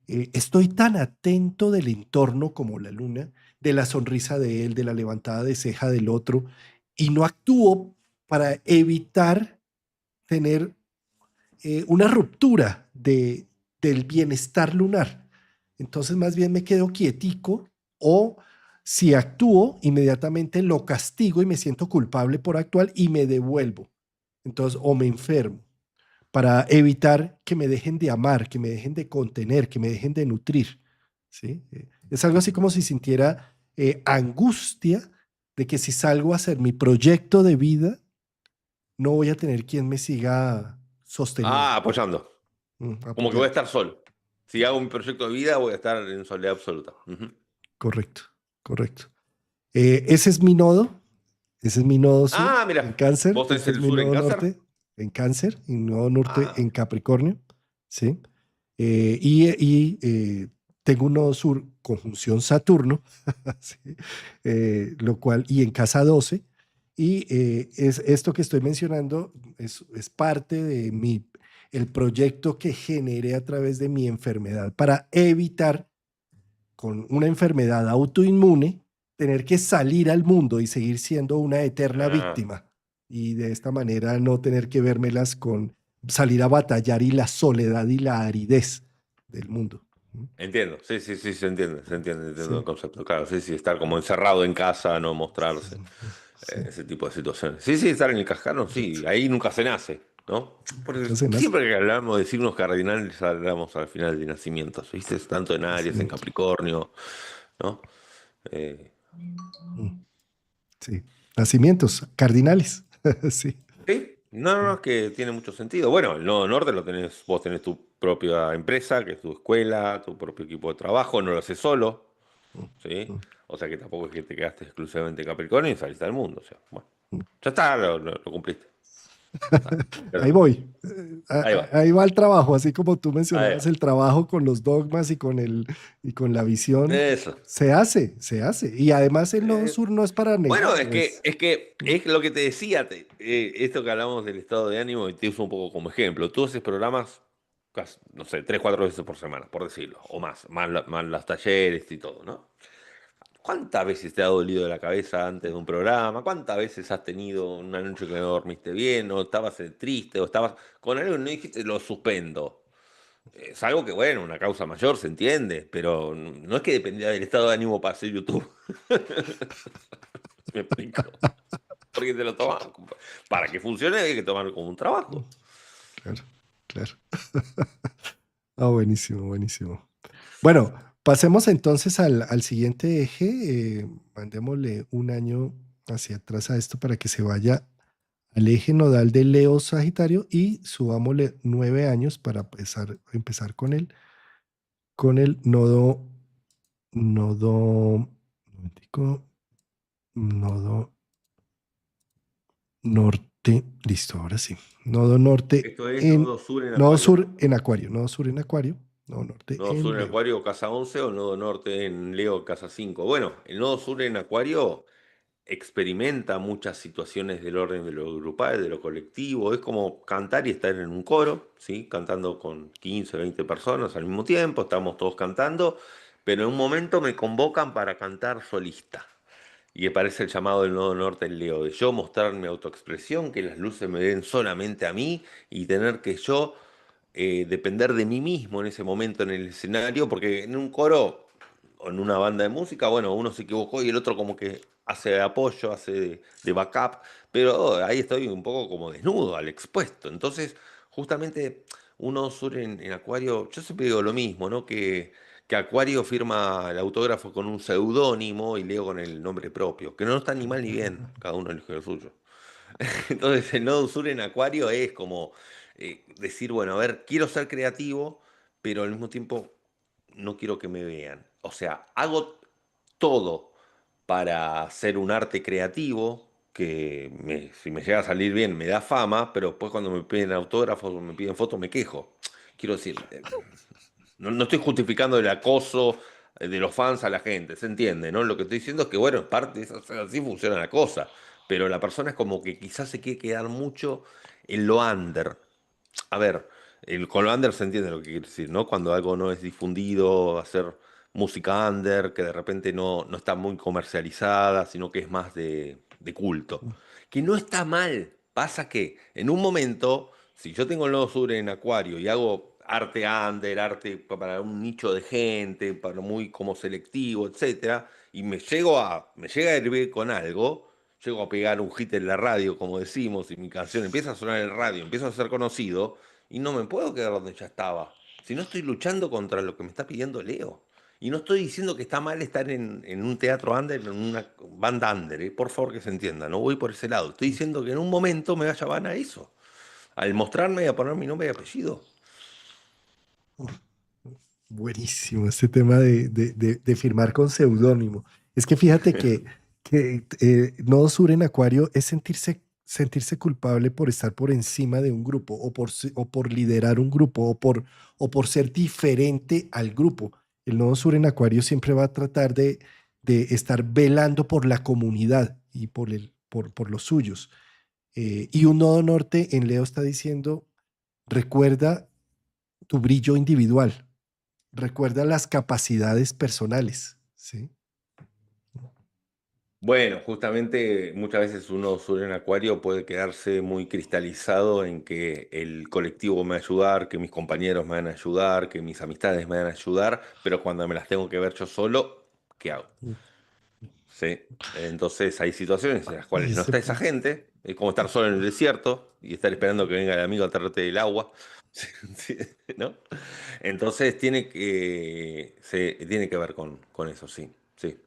estoy tan atento del entorno como la luna, de la sonrisa de él, de la levantada de ceja del otro, y no actúo para evitar tener una ruptura del bienestar lunar. Entonces más bien me quedo quietico o si actúo, inmediatamente lo castigo y me siento culpable por actuar y me devuelvo. Entonces, o me enfermo para evitar que me dejen de amar, que me dejen de contener, que me dejen de nutrir. ¿Sí? Es algo así como si sintiera angustia de que si salgo a hacer mi proyecto de vida, no voy a tener quien me siga Ah, sosteniendo, apoyando. Como que voy a apoyando. estar solo. Si hago un proyecto de vida, voy a estar en soledad absoluta. Ujú. Correcto, correcto. Ese es mi nodo, ese es mi nodo sur Ah, en mira, Cáncer, ¿vos tenés ese es el mi sur en nodo Cáncer? norte en Cáncer y mi nodo norte Ah, en Capricornio, ¿sí? Tengo un nodo sur conjunción Saturno, ¿sí? Lo cual, y en casa 12, y es esto que estoy mencionando es parte de el proyecto que generé a través de mi enfermedad para evitar con una enfermedad autoinmune tener que salir al mundo y seguir siendo una eterna Ah, víctima y de esta manera no tener que vérmelas con salir a batallar y la soledad y la aridez del mundo. entiendo, sí, sí, sí, entiendo el Sí, concepto. Claro, sí, sí, estar como encerrado en casa, no mostrarse, sí, ese tipo de situaciones. Sí, sí, estar en el cascarón, sí, correcto. ahí nunca se nace, ¿no? Porque Nunca se nace. siempre que hablamos de signos cardinales hablamos al final de nacimientos, ¿viste? Tanto en Aries, en Nacimiento. Capricornio, ¿no? Eh, Mm, sí. Nacimientos cardinales. Sí. sí, no, no, no, es que tiene mucho sentido. Bueno, el Nodo Norte lo tenés, vos tenés tu propia empresa, que es tu escuela, tu propio equipo de trabajo, no lo haces solo, Mm, ¿sí? mm, O sea que tampoco es que te quedaste exclusivamente en Capricornio y saliste al mundo. O sea, bueno, mm. ya está, lo cumpliste. Ya está. Ahí Pero voy. ahí va. Ahí va el trabajo, así como tú Ahí mencionabas va. el trabajo con los dogmas y con la visión. Eso. Se hace, se hace. Y además el nodo Eh, sur no es para bueno, negarlo, es es lo que te decía, esto que hablamos del estado de ánimo, y te uso un poco como ejemplo. Tú haces programas, no sé, 3, 4 veces por semana, por decirlo, o más los talleres y todo, ¿no? ¿Cuántas veces te ha dolido la cabeza antes de un programa? ¿Cuántas veces has tenido una noche que no dormiste bien? ¿O estabas triste? ¿O estabas con algo y no dijiste lo suspendo? Es algo que, bueno, una causa mayor se entiende, pero no es que dependía del estado de ánimo para hacer YouTube. ¿Me explico? Porque te lo tomas. Para que funcione hay que tomarlo como un trabajo. claro, claro. Ah, buenísimo, buenísimo. Bueno, pasemos entonces al siguiente eje. Mandémosle un año hacia atrás a esto para que se vaya al eje nodal de Leo Sagitario y subámosle 9 años para empezar con el nodo, momentico, nodo norte. Listo, ahora sí. Nodo norte Esto es en nodo sur en nodo Acuario, sur ¿no? en Acuario, nodo sur en Acuario, nodo norte Nodo sur en en Leo. Acuario, casa 11 o nodo norte en Leo, casa 5. Bueno, el nodo sur en Acuario experimenta muchas situaciones del orden de lo grupal, de lo colectivo. Es como cantar y estar en un coro, ¿sí? Cantando con 15, 20 personas al mismo tiempo, estamos todos cantando, pero en un momento me convocan para cantar solista. Y aparece el llamado del nodo norte en Leo, de yo mostrar mi autoexpresión, que las luces me den solamente a mí y tener que yo depender de mí mismo en ese momento en el escenario, porque en un coro o en una banda de música, bueno, uno se equivocó y el otro como que hace de apoyo, hace de backup, pero ahí estoy un poco como desnudo, al expuesto. Entonces, justamente uno sur en Acuario, yo siempre digo lo mismo, ¿no? Que Acuario firma el autógrafo con un seudónimo y Leo con el nombre propio, que no está ni mal ni bien, cada uno elige lo suyo. Entonces el nodo sur en Acuario es como decir, bueno, a ver, quiero ser creativo, pero al mismo tiempo no quiero que me vean. O sea, hago todo para hacer un arte creativo, que si me llega a salir bien me da fama, pero después cuando me piden autógrafos o me piden fotos me quejo. Quiero decir, no estoy justificando el acoso de los fans a la gente, se entiende, ¿no? Lo que estoy diciendo es que, bueno, en parte así funciona la cosa, pero la persona es como que quizás se quiere quedar mucho en lo under. A ver, con lo under se entiende lo que quiero decir, ¿no? Cuando algo no es difundido, hacer música under, que de repente no está muy comercializada, sino que es más de culto. Que no está mal. Pasa que en un momento, si yo tengo el nodo sur en Acuario y hago arte under, arte para un nicho de gente, para muy como selectivo, etcétera, y me llega a hervir con algo, llego a pegar un hit en la radio, como decimos, y mi canción empieza a sonar en el radio, empiezo a ser conocido, y no me puedo quedar donde ya estaba. Si no estoy luchando contra lo que me está pidiendo Leo. Y no estoy diciendo que está mal estar en un teatro under, en una banda under, por favor que se entienda, no voy por ese lado. Estoy diciendo que en un momento me vaya a eso, al mostrarme y a poner mi nombre y apellido. Buenísimo este tema de firmar con seudónimo. Es que fíjate que Nodo Sur en Acuario es sentirse sentirse culpable por estar por encima de un grupo o por liderar un grupo o por ser diferente al grupo. El nodo sur en Acuario siempre va a tratar de estar velando por la comunidad y por los suyos. Y un nodo norte en Leo está diciendo, recuerda tu brillo individual, recuerda las capacidades personales, ¿sí? Bueno, justamente muchas veces uno sobre en acuario puede quedarse muy cristalizado en que el colectivo me va a ayudar, que mis compañeros me van a ayudar, que mis amistades me van a ayudar, pero cuando me las tengo que ver yo solo, ¿qué hago? ¿Sí? Entonces hay situaciones en las Y cuales no ese está esa punto. gente, es como estar solo en el desierto y estar esperando que venga el amigo a traerte el agua, sí, ¿no? Entonces tiene que ver con eso, sí, sí.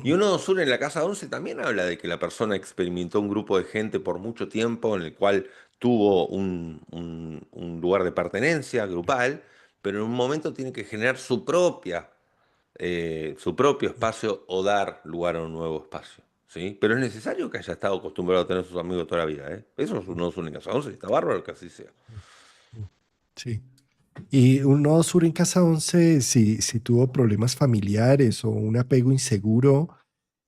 Y uno sur en la casa 11 también habla de que la persona experimentó un grupo de gente por mucho tiempo en el cual tuvo un lugar de pertenencia grupal, pero en un momento tiene que generar su propio espacio o dar lugar a un nuevo espacio. ¿Sí? Pero es necesario que haya estado acostumbrado a tener sus amigos toda la vida. ¿Eh? Eso es uno únicas 11, está bárbaro que así sea. Sí. Y un nodo sur en casa 11, si tuvo problemas familiares o un apego inseguro,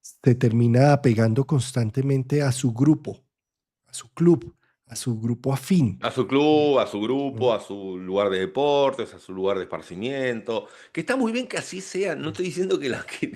se termina apegando constantemente a su grupo, a su club, a su grupo afín. A su club, a su ¿No? grupo, a su lugar de deportes, a su lugar de esparcimiento. Que está muy bien que así sea. No estoy diciendo que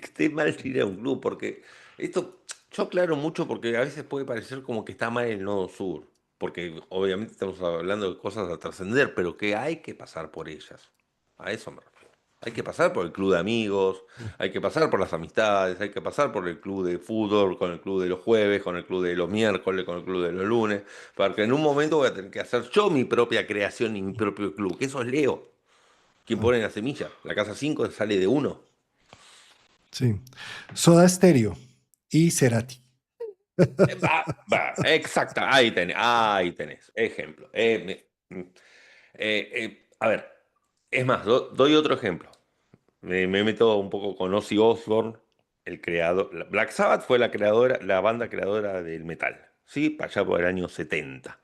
esté mal ir a un club, porque esto, yo aclaro mucho porque a veces puede parecer como que está mal el nodo sur. Porque obviamente estamos hablando de cosas a trascender, pero que hay que pasar por ellas. A eso me refiero. Hay que pasar por el club de amigos, hay que pasar por las amistades, hay que pasar por el club de fútbol, con el club de los jueves, con el club de los miércoles, con el club de los lunes. Porque en un momento voy a tener que hacer yo mi propia creación y mi propio club, que eso es Leo, quien Ah, pone la semilla. La casa 5 sale de uno. sí. Soda Stereo y Cerati. Exacta, ahí tenés, ejemplo. A ver, es más, doy otro ejemplo. Me meto un poco con Ozzy Osbourne, el creador. Black Sabbath fue la banda creadora del metal, ¿sí? Para allá por el año 70.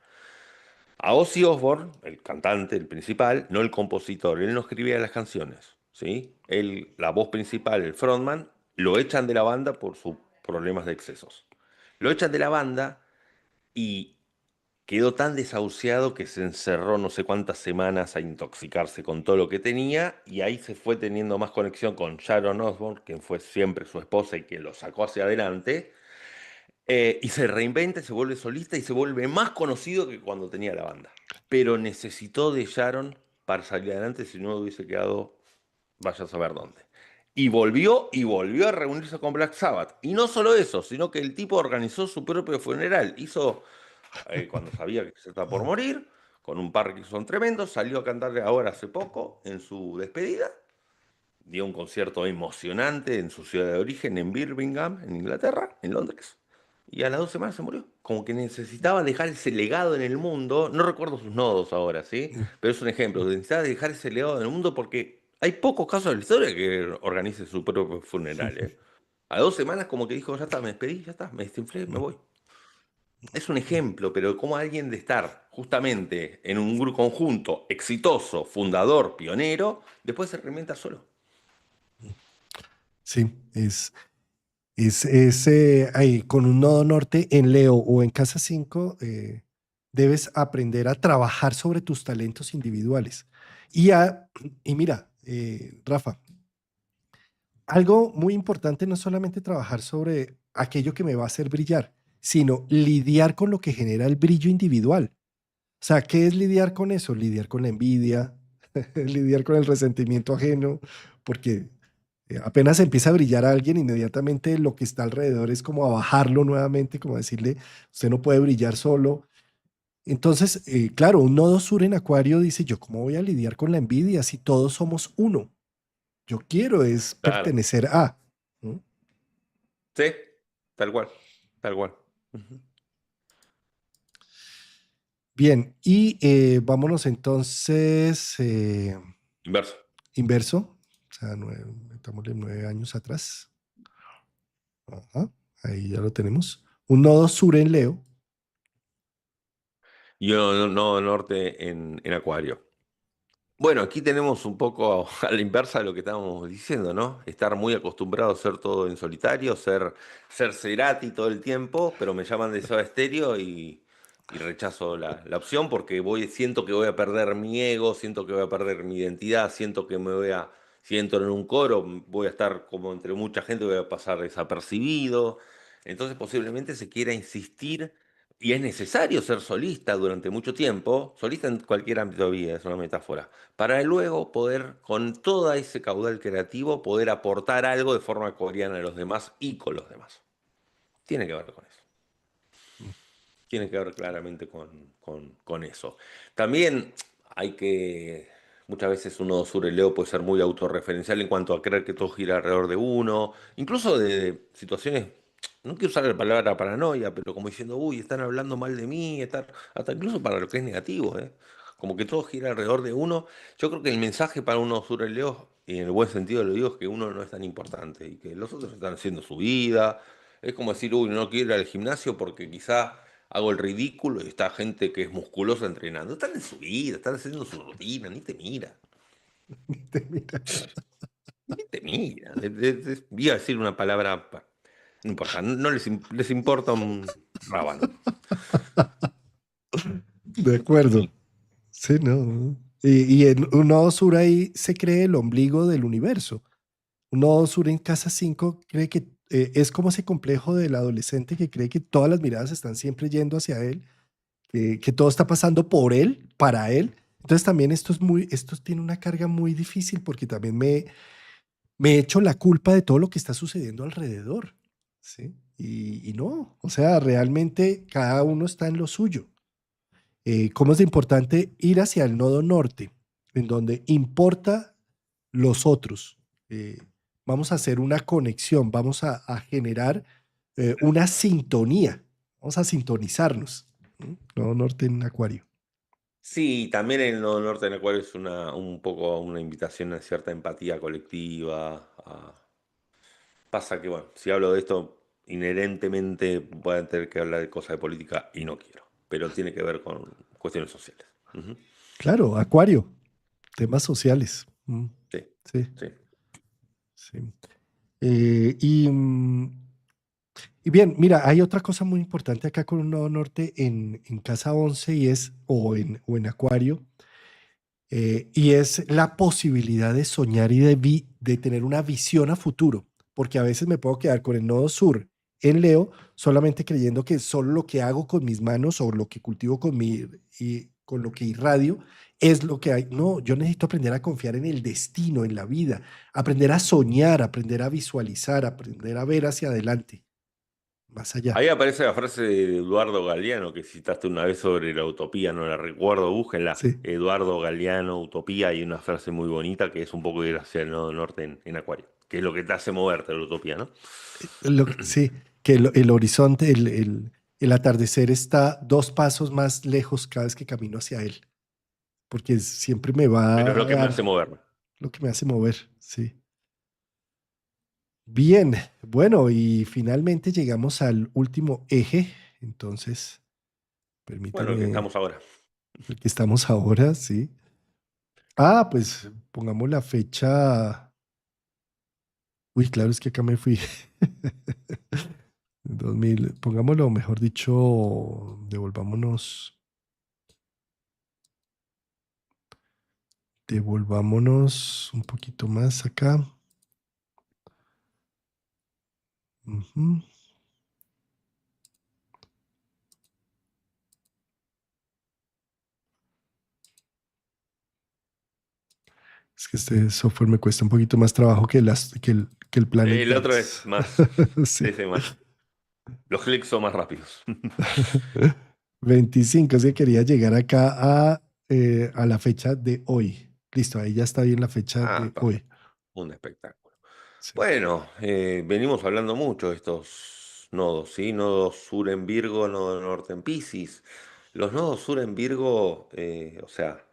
A Ozzy Osbourne, el cantante, el principal, no el compositor, él no escribía las canciones, ¿sí? Él, la voz principal, el frontman, lo echan de la banda por sus problemas de excesos. Lo echan de la banda y quedó tan desahuciado que se encerró no sé cuántas semanas a intoxicarse con todo lo que tenía y ahí se fue teniendo más conexión con Sharon Osbourne, quien fue siempre su esposa y quien lo sacó hacia adelante, y se reinventa, se vuelve solista y se vuelve más conocido que cuando tenía la banda. Pero necesitó de Sharon para salir adelante, si no hubiese quedado, vaya a saber dónde. Y volvió a reunirse con Black Sabbath. Y no solo eso, sino que el tipo organizó su propio funeral. Hizo, cuando sabía que se estaba por Ah, morir, con un Parkinson tremendo, salió a cantarle ahora hace poco en su despedida. Dio un concierto emocionante en su ciudad de origen, en Birmingham, en Inglaterra, en Londres. Y a las 2 semanas se murió. Como que necesitaba dejar ese legado en el mundo. No recuerdo sus nodos ahora, ¿sí? mm, Pero es un ejemplo. Necesitaba dejar ese legado en el mundo porque hay pocos casos de la historia que organice su propio funeral, ¿eh? A 2 semanas como que dijo, ya está, me despedí, ya está, me desinflé, me mm, voy. Es un ejemplo, pero como alguien de estar justamente en un grupo conjunto exitoso, fundador, pionero, después se reinventa solo. sí, ahí, con un nodo norte en Leo o en casa 5, debes aprender a trabajar sobre tus talentos individuales. Y, y mira, Rafa, algo muy importante no es solamente trabajar sobre aquello que me va a hacer brillar, sino lidiar con lo que genera el brillo individual. O sea, ¿qué es lidiar con eso? Lidiar con la envidia, lidiar con el resentimiento ajeno, porque apenas empieza a brillar a alguien, inmediatamente lo que está alrededor es como a bajarlo nuevamente, como decirle, usted no puede brillar solo. Entonces, claro, un nodo sur en Acuario dice, yo cómo voy a lidiar con la envidia si todos somos uno. Yo quiero es Claro. pertenecer a. ¿No? Sí, tal cual, tal cual. Ujú. Bien, y vámonos entonces Inverso. inverso, o sea, metámosle 9 años atrás. Ajá, ahí ya lo tenemos. Un nodo sur en Leo y uno nodo norte en Acuario. Bueno, aquí tenemos un poco a la inversa de lo que estábamos diciendo, ¿no? Estar muy acostumbrado a hacer todo en solitario, ser Cerati todo el tiempo, pero me llaman de Soda Stereo y rechazo la opción porque siento que voy a perder mi ego, siento que voy a perder mi identidad, siento que si entro en un coro, voy a estar como entre mucha gente, voy a pasar desapercibido. Entonces posiblemente se quiera insistir y es necesario ser solista durante mucho tiempo, solista en cualquier ámbito de vida, es una metáfora para luego poder, con todo ese caudal creativo, poder aportar algo de forma coreana a los demás y con los demás. Tiene que ver con eso. Tiene que ver claramente con eso. También hay que, muchas veces uno sobre Leo puede ser muy autorreferencial en cuanto a creer que todo gira alrededor de uno, incluso de situaciones, no quiero usar la palabra paranoia, pero como diciendo, uy, están hablando mal de mí, hasta incluso para lo que es negativo, ¿eh? Como que todo gira alrededor de uno. Yo creo que el mensaje para uno sobre Leo, y en el buen sentido lo digo, es que uno no es tan importante y que los otros están haciendo su vida. Es como decir, uy, no quiero ir al gimnasio porque quizá hago el ridículo y está gente que es musculosa entrenando. Están en su vida, están haciendo su rutina, ni te mira. Mira, Ni te mira. Iba a decir una palabra, no importa, no les importa un rábano. de acuerdo. Sí, no. Y en un nodo sur ahí se cree el ombligo del universo. Un nodo sur en casa 5 cree que es como ese complejo del adolescente que cree que todas las miradas están siempre yendo hacia él, que todo está pasando por él, para él. Entonces también esto tiene una carga muy difícil porque también me echo la culpa de todo lo que está sucediendo alrededor, ¿sí? Y no, o sea, realmente cada uno está en lo suyo. ¿Cómo es de importante ir hacia el nodo norte, en donde importa los otros? Eh, Vamos a hacer una conexión, vamos a generar una sintonía, vamos a sintonizarnos. ¿Mm? Nodo norte en Acuario. Sí, también el Nodo Norte en Acuario es un poco una invitación a cierta empatía colectiva. Pasa que, bueno, si hablo de esto, inherentemente voy a tener que hablar de cosas de política y no quiero, pero tiene que ver con cuestiones sociales. Ujú. Claro, Acuario, temas sociales. Mm, Sí, sí, sí. sí. Eh, y, mm, y bien, mira, hay otra cosa muy importante acá con un nodo norte en casa 11 y es, o en Acuario, y es la posibilidad de soñar y de tener una visión a futuro, porque a veces me puedo quedar con el nodo sur en Leo solamente creyendo que solo lo que hago con mis manos o lo que cultivo y con lo que irradio es lo que hay. No, yo necesito aprender a confiar en el destino, en la vida, aprender a soñar, aprender a visualizar, aprender a ver hacia adelante, más allá. Ahí aparece la frase de Eduardo Galeano que citaste una vez sobre la utopía, no la recuerdo, búsquenla. Sí. Eduardo Galeano, utopía, hay una frase muy bonita que es un poco ir hacia el nodo norte en Acuario, que es lo que te hace moverte la utopía, ¿no? Sí, que el horizonte, el atardecer está dos pasos más lejos cada vez que camino hacia él, porque siempre me Pero es va lo a que me hace dar moverme. lo que me hace mover, sí. Bien, bueno, y finalmente llegamos al último eje, entonces Bueno, el que permíteme estamos ahora. el que estamos ahora, sí. Ah, pues pongamos la fecha. Uy, claro, es que acá me fui. 2000, pongámoslo, mejor dicho, devolvámonos un poquito más acá. Ujú. Es que este software me cuesta un poquito más trabajo que el Planet El otro es Dance. más, Sí. ese más. Los clics son más rápidos. 25, es que quería llegar acá a la fecha de hoy. Listo, ahí ya está bien la fecha Ah, de hoy. perfecto. Un espectáculo. Sí. Bueno, venimos hablando mucho de estos nodos, ¿sí? Nodo sur en Virgo, nodo norte en Piscis. Los nodos sur en Virgo, o sea,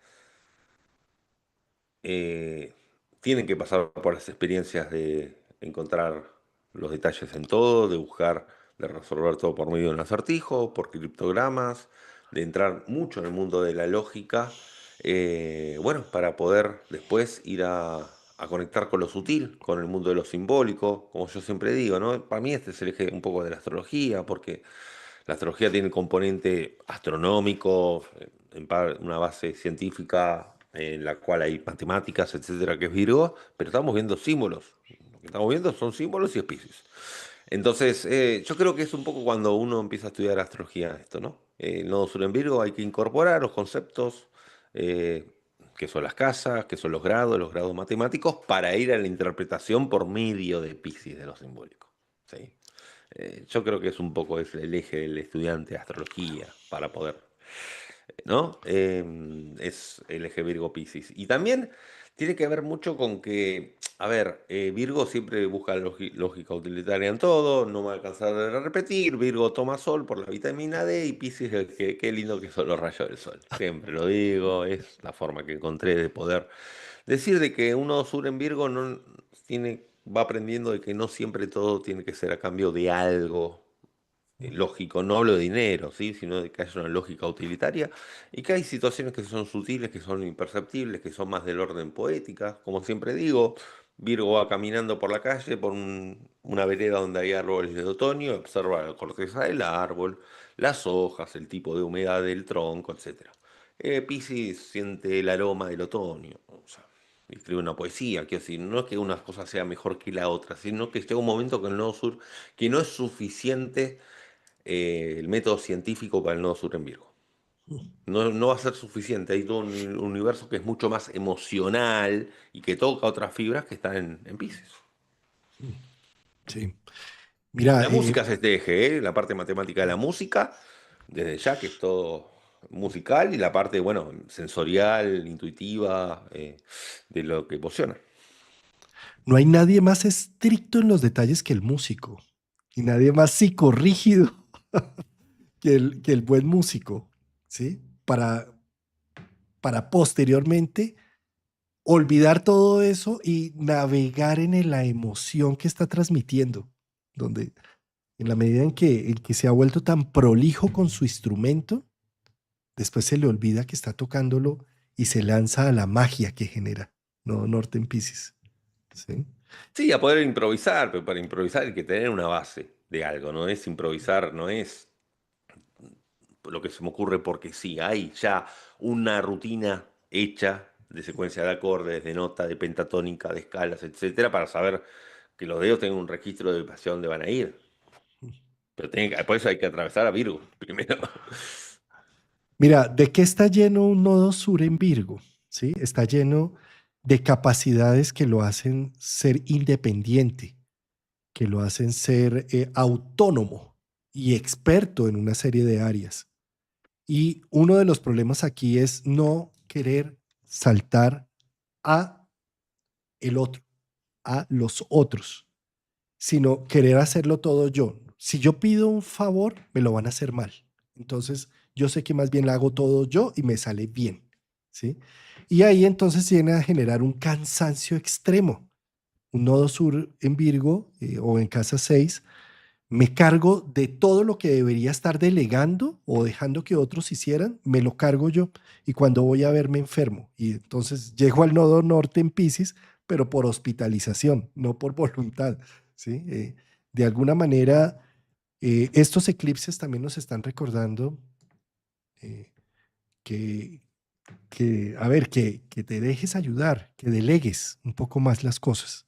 eh, tienen que pasar por las experiencias de encontrar los detalles en todo, de buscar, de resolver todo por medio de un acertijo, por criptogramas, de entrar mucho en el mundo de la lógica, bueno, para poder después ir a conectar con lo sutil, con el mundo de lo simbólico, como yo siempre digo, ¿no? Para mí este es el eje un poco de la astrología, porque la astrología tiene el componente astronómico, una base científica en la cual hay matemáticas, etcétera, que es Virgo, pero estamos viendo símbolos. Lo que estamos viendo son símbolos y es Piscis. Entonces, yo creo que es un poco cuando uno empieza a estudiar astrología esto, ¿no? El nodo sur en Virgo hay que incorporar los conceptos, eh, que son las casas, que son los grados matemáticos, para ir a la interpretación por medio de Piscis, de lo simbólico. ¿Sí? Yo creo que es un poco el eje del estudiante de astrología para poder, ¿no? Es el eje Virgo Piscis. Y también tiene que ver mucho con que, a ver, Virgo siempre busca lógica utilitaria en todo, no me va a cansar de repetir, Virgo toma sol por la vitamina D y Piscis, qué lindo que son los rayos del sol. Siempre lo digo, es la forma que encontré de poder decir de que uno sur en Virgo no va aprendiendo de que no siempre todo tiene que ser a cambio de algo lógico, no hablo de dinero, ¿sí? Sino de que haya una lógica utilitaria y que hay situaciones que son sutiles, que son imperceptibles, que son más del orden poética. Como siempre digo, Virgo va caminando por la calle, por una vereda donde hay árboles de otoño, observa la corteza del árbol, las hojas, el tipo de humedad del tronco, etcétera. Piscis siente el aroma del otoño, o sea, escribe una poesía, quiero decir, no es que una cosa sea mejor que la otra, sino que llega un momento que el nodo sur, que no es suficiente el método científico para el nodo sur en Virgo. No, no va a ser suficiente, hay todo un universo que es mucho más emocional y que toca otras fibras que están en Piscis. Sí. Mira, La música es este eje, ¿eh? La parte matemática de la música, desde ya que es todo musical, y la parte, bueno, sensorial, intuitiva, de lo que emociona. no hay nadie más estricto en los detalles que el músico y nadie más psicorrígido que el buen músico, ¿sí? Para posteriormente olvidar todo eso y navegar en la emoción que está transmitiendo, donde en la medida en que se ha vuelto tan prolijo con su instrumento, después se le olvida que está tocándolo y se lanza a la magia que genera, ¿no? Norte en Pisces, ¿sí? Sí, a poder improvisar, pero para improvisar hay que tener una base de algo, no es improvisar, no es lo que se me ocurre porque sí, hay ya una rutina hecha de secuencia de acordes, de nota, de pentatónica, de escalas, etcétera, para saber que los dedos tengan un registro de hacia dónde van a ir. Pero por eso hay que atravesar a Virgo primero. Mira, ¿de qué está lleno un nodo sur en Virgo? ¿Sí? Está lleno de capacidades que lo hacen ser independiente, que lo hacen ser autónomo y experto en una serie de áreas. Y uno de los problemas aquí es no querer saltar a el otro, a los otros, sino querer hacerlo todo yo. Si yo pido un favor, me lo van a hacer mal. Entonces, yo sé que más bien lo hago todo yo y me sale bien, ¿sí? Y ahí entonces viene a generar un cansancio extremo. Un nodo sur en Virgo o en casa 6, me cargo de todo lo que debería estar delegando o dejando que otros hicieran, me lo cargo yo y cuando voy a verme enfermo. Y entonces llego al nodo norte en Pisces, pero por hospitalización, no por voluntad. ¿Sí? De alguna manera, estos eclipses también nos están recordando eh, que, a ver, que te dejes ayudar, que delegues un poco más las cosas.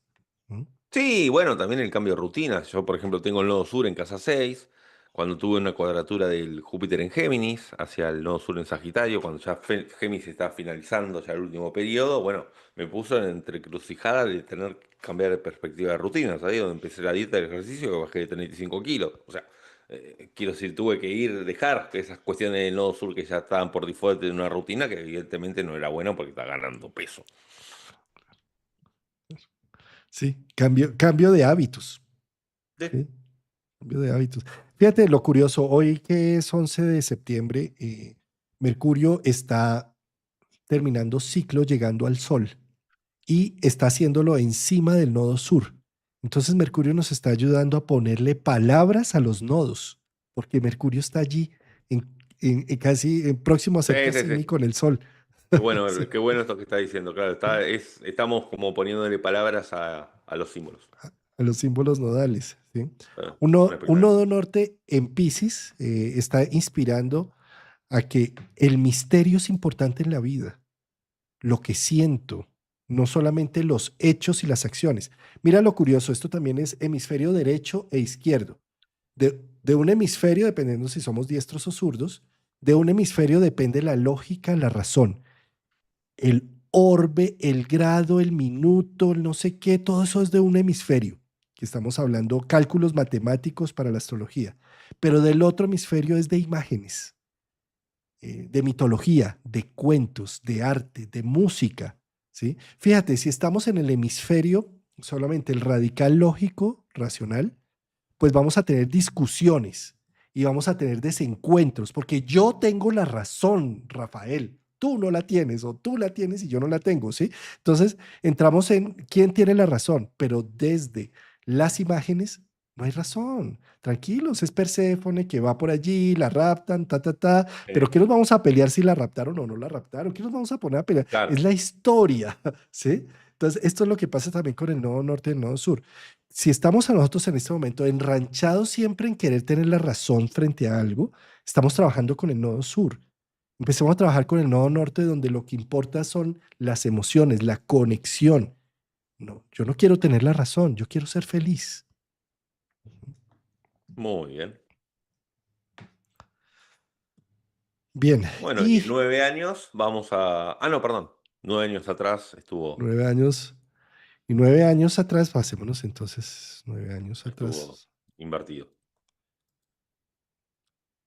¿No? Sí, bueno, también el cambio de rutina. Yo, por ejemplo, tengo el nodo sur en casa 6. Cuando tuve una cuadratura del Júpiter en Géminis, hacia el nodo sur en Sagitario, cuando ya Géminis está finalizando ya el último periodo, bueno, me puso en entrecrucijada de tener que cambiar de perspectiva de rutina, ¿sabes? Donde empecé la dieta del ejercicio, que bajé de 35 kilos. O sea, quiero decir, tuve que dejar esas cuestiones del nodo sur que ya estaban por default en una rutina que evidentemente no era buena porque está ganando peso. Sí, cambio de hábitos. Sí. ¿Sí? Cambio de hábitos. Fíjate lo curioso, hoy que es 11 de septiembre, Mercurio está terminando ciclo llegando al Sol y está haciéndolo encima del nodo sur. Entonces Mercurio nos está ayudando a ponerle palabras a los nodos, porque Mercurio está allí casi próximo a Sí, ser sí, sí. Cassini con el Sol. Sí, Qué bueno esto que está diciendo, claro, estamos como poniéndole palabras a los símbolos. a los símbolos nodales. ¿Sí? Un Un espectáculo. nodo norte en Piscis está inspirando a que el misterio es importante en la vida, lo que siento, no solamente los hechos y las acciones. Mira lo curioso, esto también es hemisferio derecho e izquierdo. De un hemisferio, dependiendo si somos diestros o zurdos, de un hemisferio depende la lógica, la razón, el orbe, el grado, el minuto, el no sé qué, todo eso es de un hemisferio, que estamos hablando cálculos matemáticos para la astrología, pero del otro hemisferio es de imágenes, de mitología, de cuentos, de arte, de música, ¿sí? Fíjate, si estamos en el hemisferio solamente el radical lógico, racional, pues vamos a tener discusiones y vamos a tener desencuentros, porque yo tengo la razón, Rafael. Tú no la tienes o tú la tienes y yo no la tengo, ¿sí? Entonces entramos en quién tiene la razón, pero desde las imágenes no hay razón. Tranquilos, es Perséfone que va por allí, la raptan, pero ¿qué nos vamos a pelear si la raptaron o no la raptaron? ¿Qué nos vamos a poner a pelear? Es Claro, la historia, ¿sí? Entonces, esto es lo que pasa también con el nodo norte y el nodo sur. Si estamos a nosotros en este momento enranchados siempre en querer tener la razón frente a algo, estamos trabajando con el nodo sur. Empecemos a trabajar con el nodo norte, donde lo que importa son las emociones, la conexión. No, yo no quiero tener la razón, yo quiero ser feliz. muy bien. Bien, Bueno, y en y 9 años vamos a... Ah, no, perdón. 9 años atrás estuvo, 9 años, y 9 años atrás, pasémonos entonces, 9 años estuvo atrás. invertido.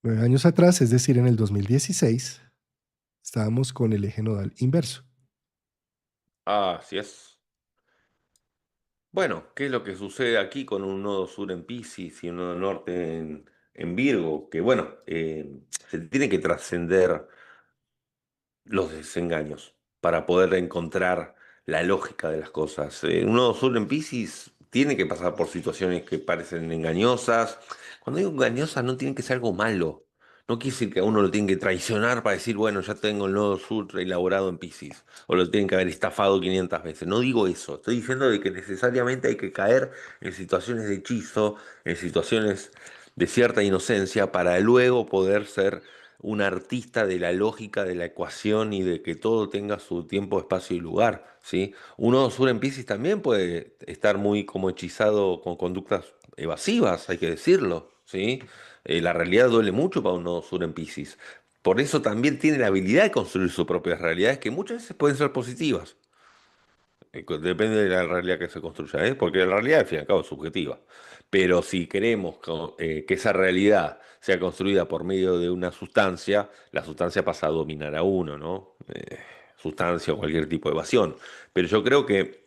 9 años atrás, es decir, en el 2016, estábamos con el eje nodal inverso. Ah, así es. Bueno, ¿qué es lo que sucede aquí con un nodo sur en Piscis y un nodo norte en Virgo? Que bueno, se tiene que trascender los desengaños para poder encontrar la lógica de las cosas. Un nodo sur en Piscis tiene que pasar por situaciones que parecen engañosas. Cuando digo engañosas no tiene que ser algo malo. No quiere decir que a uno lo tienen que traicionar para decir, bueno, ya tengo el nodo sur elaborado en Piscis. O lo tienen que haber estafado 500 veces. No digo eso. Estoy diciendo de que necesariamente hay que caer en situaciones de hechizo, en situaciones de cierta inocencia para luego poder ser un artista de la lógica, de la ecuación y de que todo tenga su tiempo, espacio y lugar, ¿sí? Un nodo sur en Piscis también puede estar muy como hechizado con conductas evasivas, hay que decirlo, ¿sí? La realidad duele mucho para un nodo sur en Piscis. Por eso también tiene la habilidad de construir sus propias realidades que muchas veces pueden ser positivas. Depende de la realidad que se construya, ¿eh? Porque la realidad al fin y al cabo es subjetiva. Pero si queremos que esa realidad sea construida por medio de una sustancia, la sustancia pasa a dominar a uno, ¿no? Sustancia o cualquier tipo de evasión. Pero yo creo que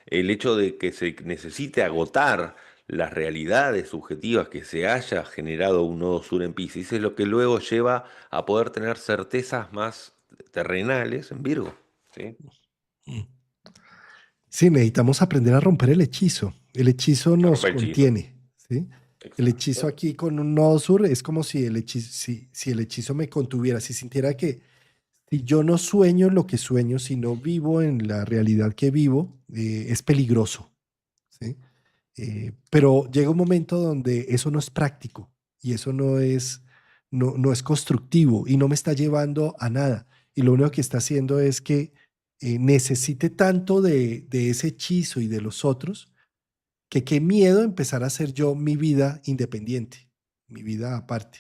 el hecho de que se necesite agotar las realidades subjetivas que se haya generado un nodo sur en Piscis es lo que luego lleva a poder tener certezas más terrenales en Virgo, ¿sí? Mm. Sí, necesitamos aprender a romper el hechizo. El hechizo A nos romper el hechizo. contiene, ¿sí? El hechizo Exacto. aquí con un nodo sur es como si el hechizo, si el hechizo me contuviera, si sintiera que si yo no sueño lo que sueño, si no vivo en la realidad que vivo, es peligroso, ¿sí? Pero llega un momento donde eso no es práctico y eso no es constructivo y no me está llevando a nada. Y lo único que está haciendo es que necesite tanto de ese hechizo y de los otros, que qué miedo empezar a hacer yo mi vida independiente, mi vida aparte.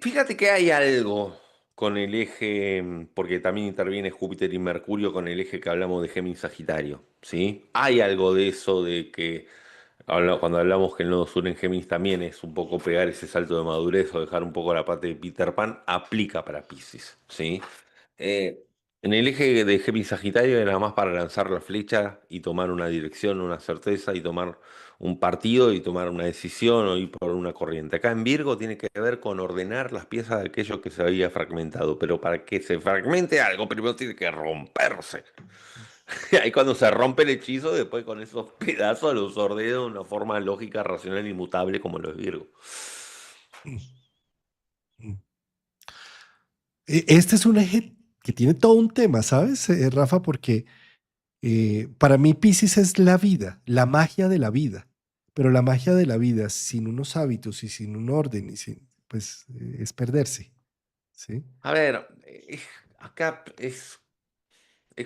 Fíjate que hay algo con el eje, porque también interviene Júpiter y Mercurio con el eje que hablamos de Géminis Sagitario, ¿sí? Hay algo de eso de que cuando hablamos que el nodo sur en Géminis también es un poco pegar ese salto de madurez o dejar un poco la parte de Peter Pan, aplica para Piscis, ¿sí? Eh, en el eje de Géminis Sagitario era más para lanzar la flecha y tomar una dirección, una certeza y tomar un partido y tomar una decisión o ir por una corriente. Acá en Virgo tiene que ver con ordenar las piezas de aquello que se había fragmentado, pero para que se fragmente algo primero tiene que romperse. Ahí cuando se rompe el hechizo, después con esos pedazos los ordena de una forma lógica, racional, inmutable como los Virgo. Este es un eje que tiene todo un tema, ¿sabes, Rafa? Porque para mí Piscis es la vida, la magia de la vida, pero la magia de la vida sin unos hábitos y sin un orden, y sin, pues es perderse, ¿sí? A ver, acá es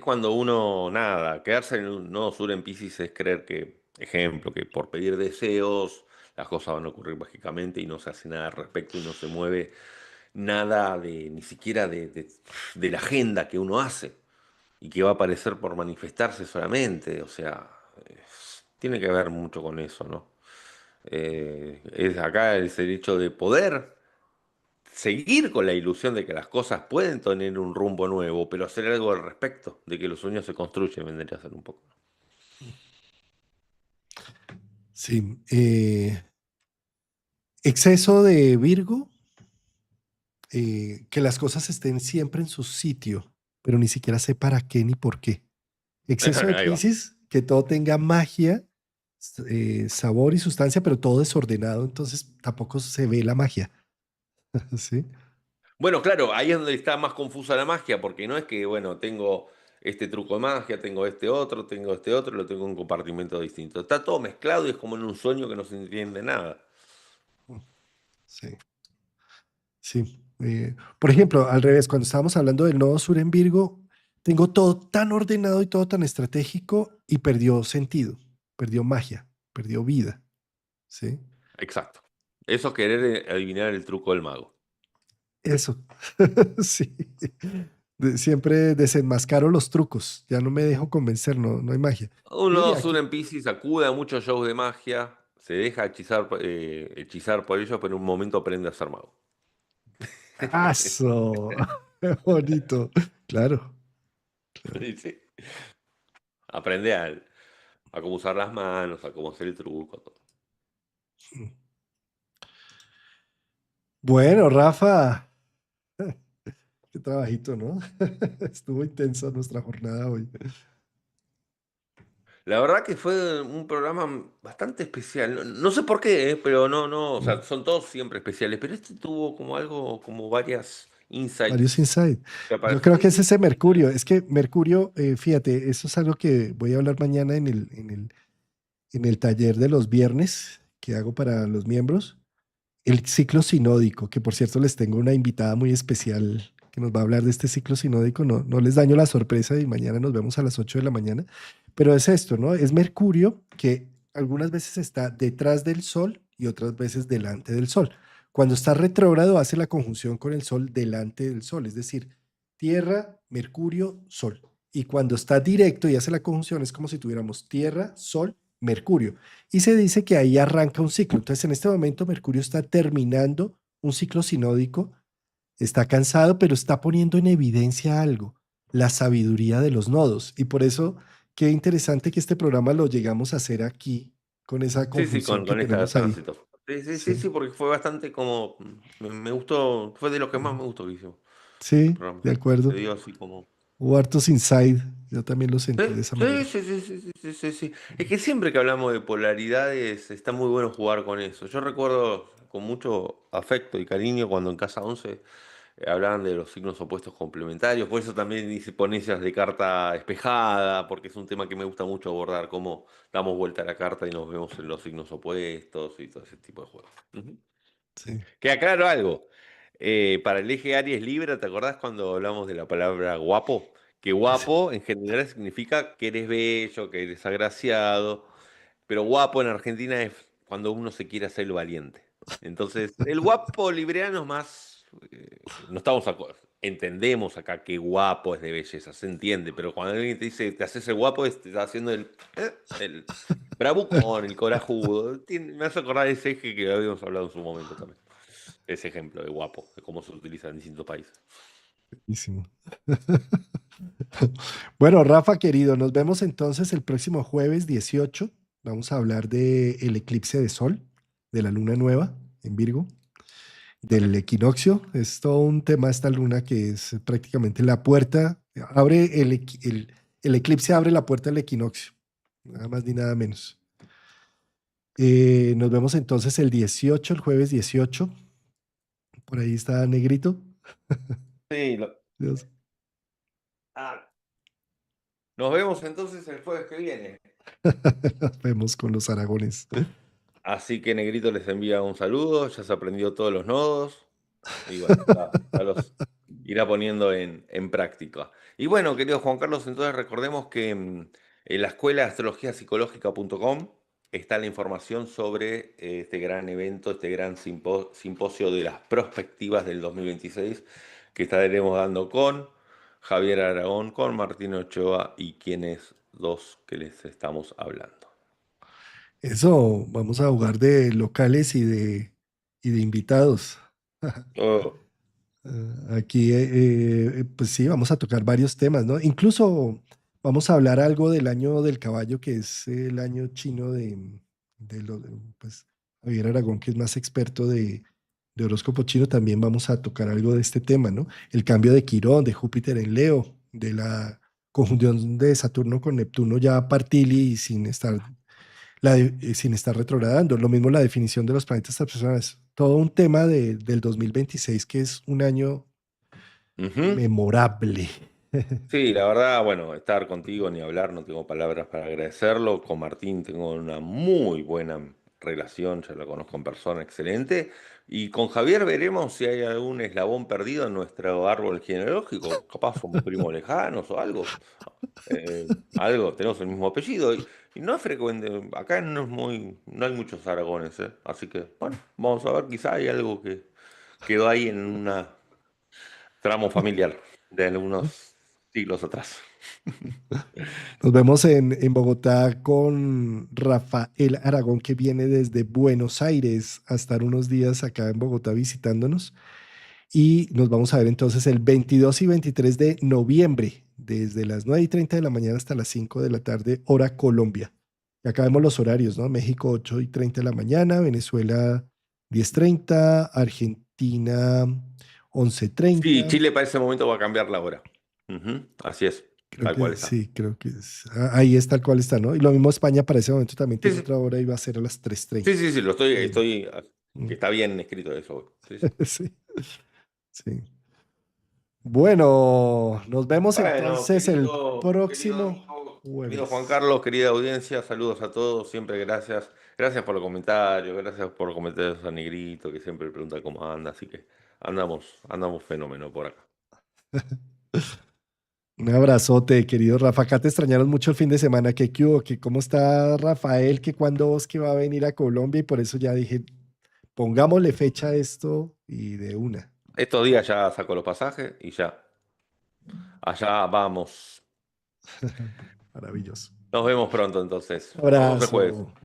cuando uno, nada, quedarse en un nodo sur en Piscis es creer que, ejemplo, que por pedir deseos las cosas van a ocurrir mágicamente y no se hace nada al respecto y no se mueve nada de, ni siquiera de la agenda que uno hace y que va a aparecer por manifestarse solamente. O sea, tiene que ver mucho con eso, ¿no? Acá es el hecho de poder seguir con la ilusión de que las cosas pueden tener un rumbo nuevo, pero hacer algo al respecto, de que los sueños se construyen, vendría a ser un poco. Sí. Exceso de Virgo, que las cosas estén siempre en su sitio, pero ni siquiera sé para qué ni por qué. Exceso de Ahí va. Piscis, que todo tenga magia, sabor y sustancia, pero todo desordenado, entonces tampoco se ve la magia. ¿Sí? Bueno, claro, ahí es donde está más confusa la magia, porque no es que, bueno, tengo este truco de magia, tengo este otro, lo tengo en un compartimento distinto. Está todo mezclado y es como en un sueño que no se entiende nada. Sí, sí. Por ejemplo, al revés, cuando estábamos hablando del nodo sur en Virgo, tengo todo tan ordenado y todo tan estratégico y perdió sentido, perdió magia, perdió vida. ¿Sí? Exacto. Eso es querer adivinar el truco del mago. Eso. Sí. Siempre desenmascaro los trucos, ya no me dejo convencer, no, no hay magia. Uno Mire, dos, uno aquí. en Piscis acude a muchos shows de magia, se deja hechizar por ellos, pero en un momento aprende a ser mago. ¡Aso! Bonito. Claro, claro. Sí, sí. Aprende a cómo usar las manos, a cómo hacer el truco, todo. Bueno, Rafa, qué trabajito, ¿no? Estuvo intensa nuestra jornada hoy. La verdad que fue un programa bastante especial. No, no sé por qué, pero no, o sea, son todos siempre especiales, pero este tuvo como algo, como varias Varios insights Insight. que Yo aparecen. creo Sí, que es sí, ese sí. Mercurio. Es que Mercurio, fíjate, eso es algo que voy a hablar mañana en el taller de los viernes que hago para los miembros. El ciclo sinódico, que por cierto les tengo una invitada muy especial que nos va a hablar de este ciclo sinódico. No, no les daño la sorpresa y mañana nos vemos a las 8 de la mañana. Pero es esto, ¿no? Es Mercurio que algunas veces está detrás del Sol y otras veces delante del Sol. Cuando está retrógrado hace la conjunción con el Sol delante del Sol, es decir, Tierra, Mercurio, Sol. Y cuando está directo y hace la conjunción es como si tuviéramos Tierra, Sol, Mercurio. Y se dice que ahí arranca un ciclo. Entonces, en este momento, Mercurio está terminando un ciclo sinódico, está cansado, pero está poniendo en evidencia algo, la sabiduría de los nodos. Y por eso, qué interesante que este programa lo llegamos a hacer aquí, con esa Sí, sí, conjunción que con esta tenemos ahí. tránsito. Sí, sí, sí, Sí, sí, porque fue bastante como. Me gustó, fue de los que más me gustó que hicimos el sí, programa. de Se acuerdo. dio así como. Hubo hartos inside, yo también lo Sí, sentí de esa sí, manera. sí, sí, sí, sí, sí, sí, sí. Es que siempre que hablamos de polaridades está muy bueno jugar con eso. Yo recuerdo con mucho afecto y cariño cuando en Casa 11 hablaban de los signos opuestos complementarios. Por eso también hice ponencias de carta espejada, porque es un tema que me gusta mucho abordar, cómo damos vuelta a la carta y nos vemos en los signos opuestos y todo ese tipo de juegos. Ujú. Sí, Que aclaro algo. Para el eje Aries Libra, ¿te acordás cuando hablamos de la palabra guapo? Que sí. guapo en general significa que eres bello, que eres agraciado, pero guapo en Argentina es cuando uno se quiere hacer el valiente. Entonces, el guapo libriano es más, no estamos entendemos acá que guapo es de belleza, se entiende, pero cuando alguien te dice te haces el guapo, te está haciendo el bravucón, el corajudo. Me hace acordar ese eje que habíamos hablado en su momento también. Ese ejemplo de guapo, de cómo se utiliza en distintos países. Buenísimo. Bueno, Rafa, querido, nos vemos entonces el próximo jueves 18. Vamos a hablar del eclipse de sol, de la luna nueva en Virgo, del Dale. equinoccio. Es todo un tema esta luna que es prácticamente la puerta, abre el eclipse abre la puerta del equinoccio, nada más ni nada menos. Nos vemos entonces el 18, el jueves 18. Por ahí está Negrito. Sí, Dios. ah, nos vemos entonces el jueves que viene. Nos vemos con los Aragones. Así que Negrito les envía un saludo, ya se aprendió todos los nodos y bueno, ya los irá poniendo en práctica. Y bueno, querido Juan Carlos, entonces recordemos que en la escuela de astrologiapsicológica.com está la información sobre este gran evento, este gran simposio de las perspectivas del 2026 que estaremos dando con Javier Aragón, con Martín Ochoa y quienes dos que les estamos hablando. Eso, vamos a jugar de locales y de invitados. Oh, Aquí, pues sí, vamos a tocar varios temas, ¿no? Incluso vamos a hablar algo del año del caballo, que es el año chino pues, Javier Aragón, que es más experto de horóscopo chino, también vamos a tocar algo de este tema, ¿no? El cambio de Quirón, de Júpiter en Leo, de la conjunción de Saturno con Neptuno ya partili y sin estar retrogradando. Lo mismo la definición de los planetas personales. Todo un tema del 2026 que es un año ujú. memorable. Sí, la verdad, bueno, estar contigo ni hablar, no tengo palabras para agradecerlo. Con Martín tengo una muy buena relación, ya lo conozco en persona, excelente. Y con Javier veremos si hay algún eslabón perdido en nuestro árbol genealógico. Capaz somos primos lejanos o algo. Algo, tenemos el mismo apellido. Y no es frecuente, acá no es no hay muchos Aragones, ¿eh? Así que, bueno, vamos a ver, quizá hay algo que quedó ahí en un tramo familiar de algunos siglos atrás. Nos vemos en Bogotá con Rafael Aragón, que viene desde Buenos Aires a estar unos días acá en Bogotá visitándonos. Y nos vamos a ver entonces el 22 y 23 de noviembre, desde las 9:30 de la mañana hasta las 5 de la tarde, hora Colombia. Y acá vemos los horarios, ¿no? México 8:30 de la mañana, Venezuela 10:30, Argentina Sí, 11:30. Chile para ese momento va a cambiar la hora. Ujú, así es, Creo tal cual que está. sí, creo que ahí es tal cual está, ¿no? Y lo mismo España para ese momento también Sí, tiene sí, otra hora y va a ser a las sí, 3:30. sí, sí, Ahí. que Mm. está bien escrito eso. Sí, sí. Sí, sí. Bueno, nos vemos Bueno, entonces el querido próximo Nico, querido Juan jueves. Carlos, querida audiencia, saludos a todos, siempre gracias. Gracias por los comentarios, gracias por los comentarios a Negrito, que siempre pregunta cómo anda, así que andamos fenómeno por acá. Un abrazote, querido Rafa. Acá te extrañaron mucho el fin de semana. ¿Qué hubo? ¿Cómo está Rafael? ¿Que cuándo vos que va a venir a Colombia? Y por eso ya dije, pongámosle fecha a esto y de una. Estos días ya saco los pasajes y ya, allá vamos. Maravilloso. Nos vemos pronto entonces. Nos vemos el jueves. Abrazo.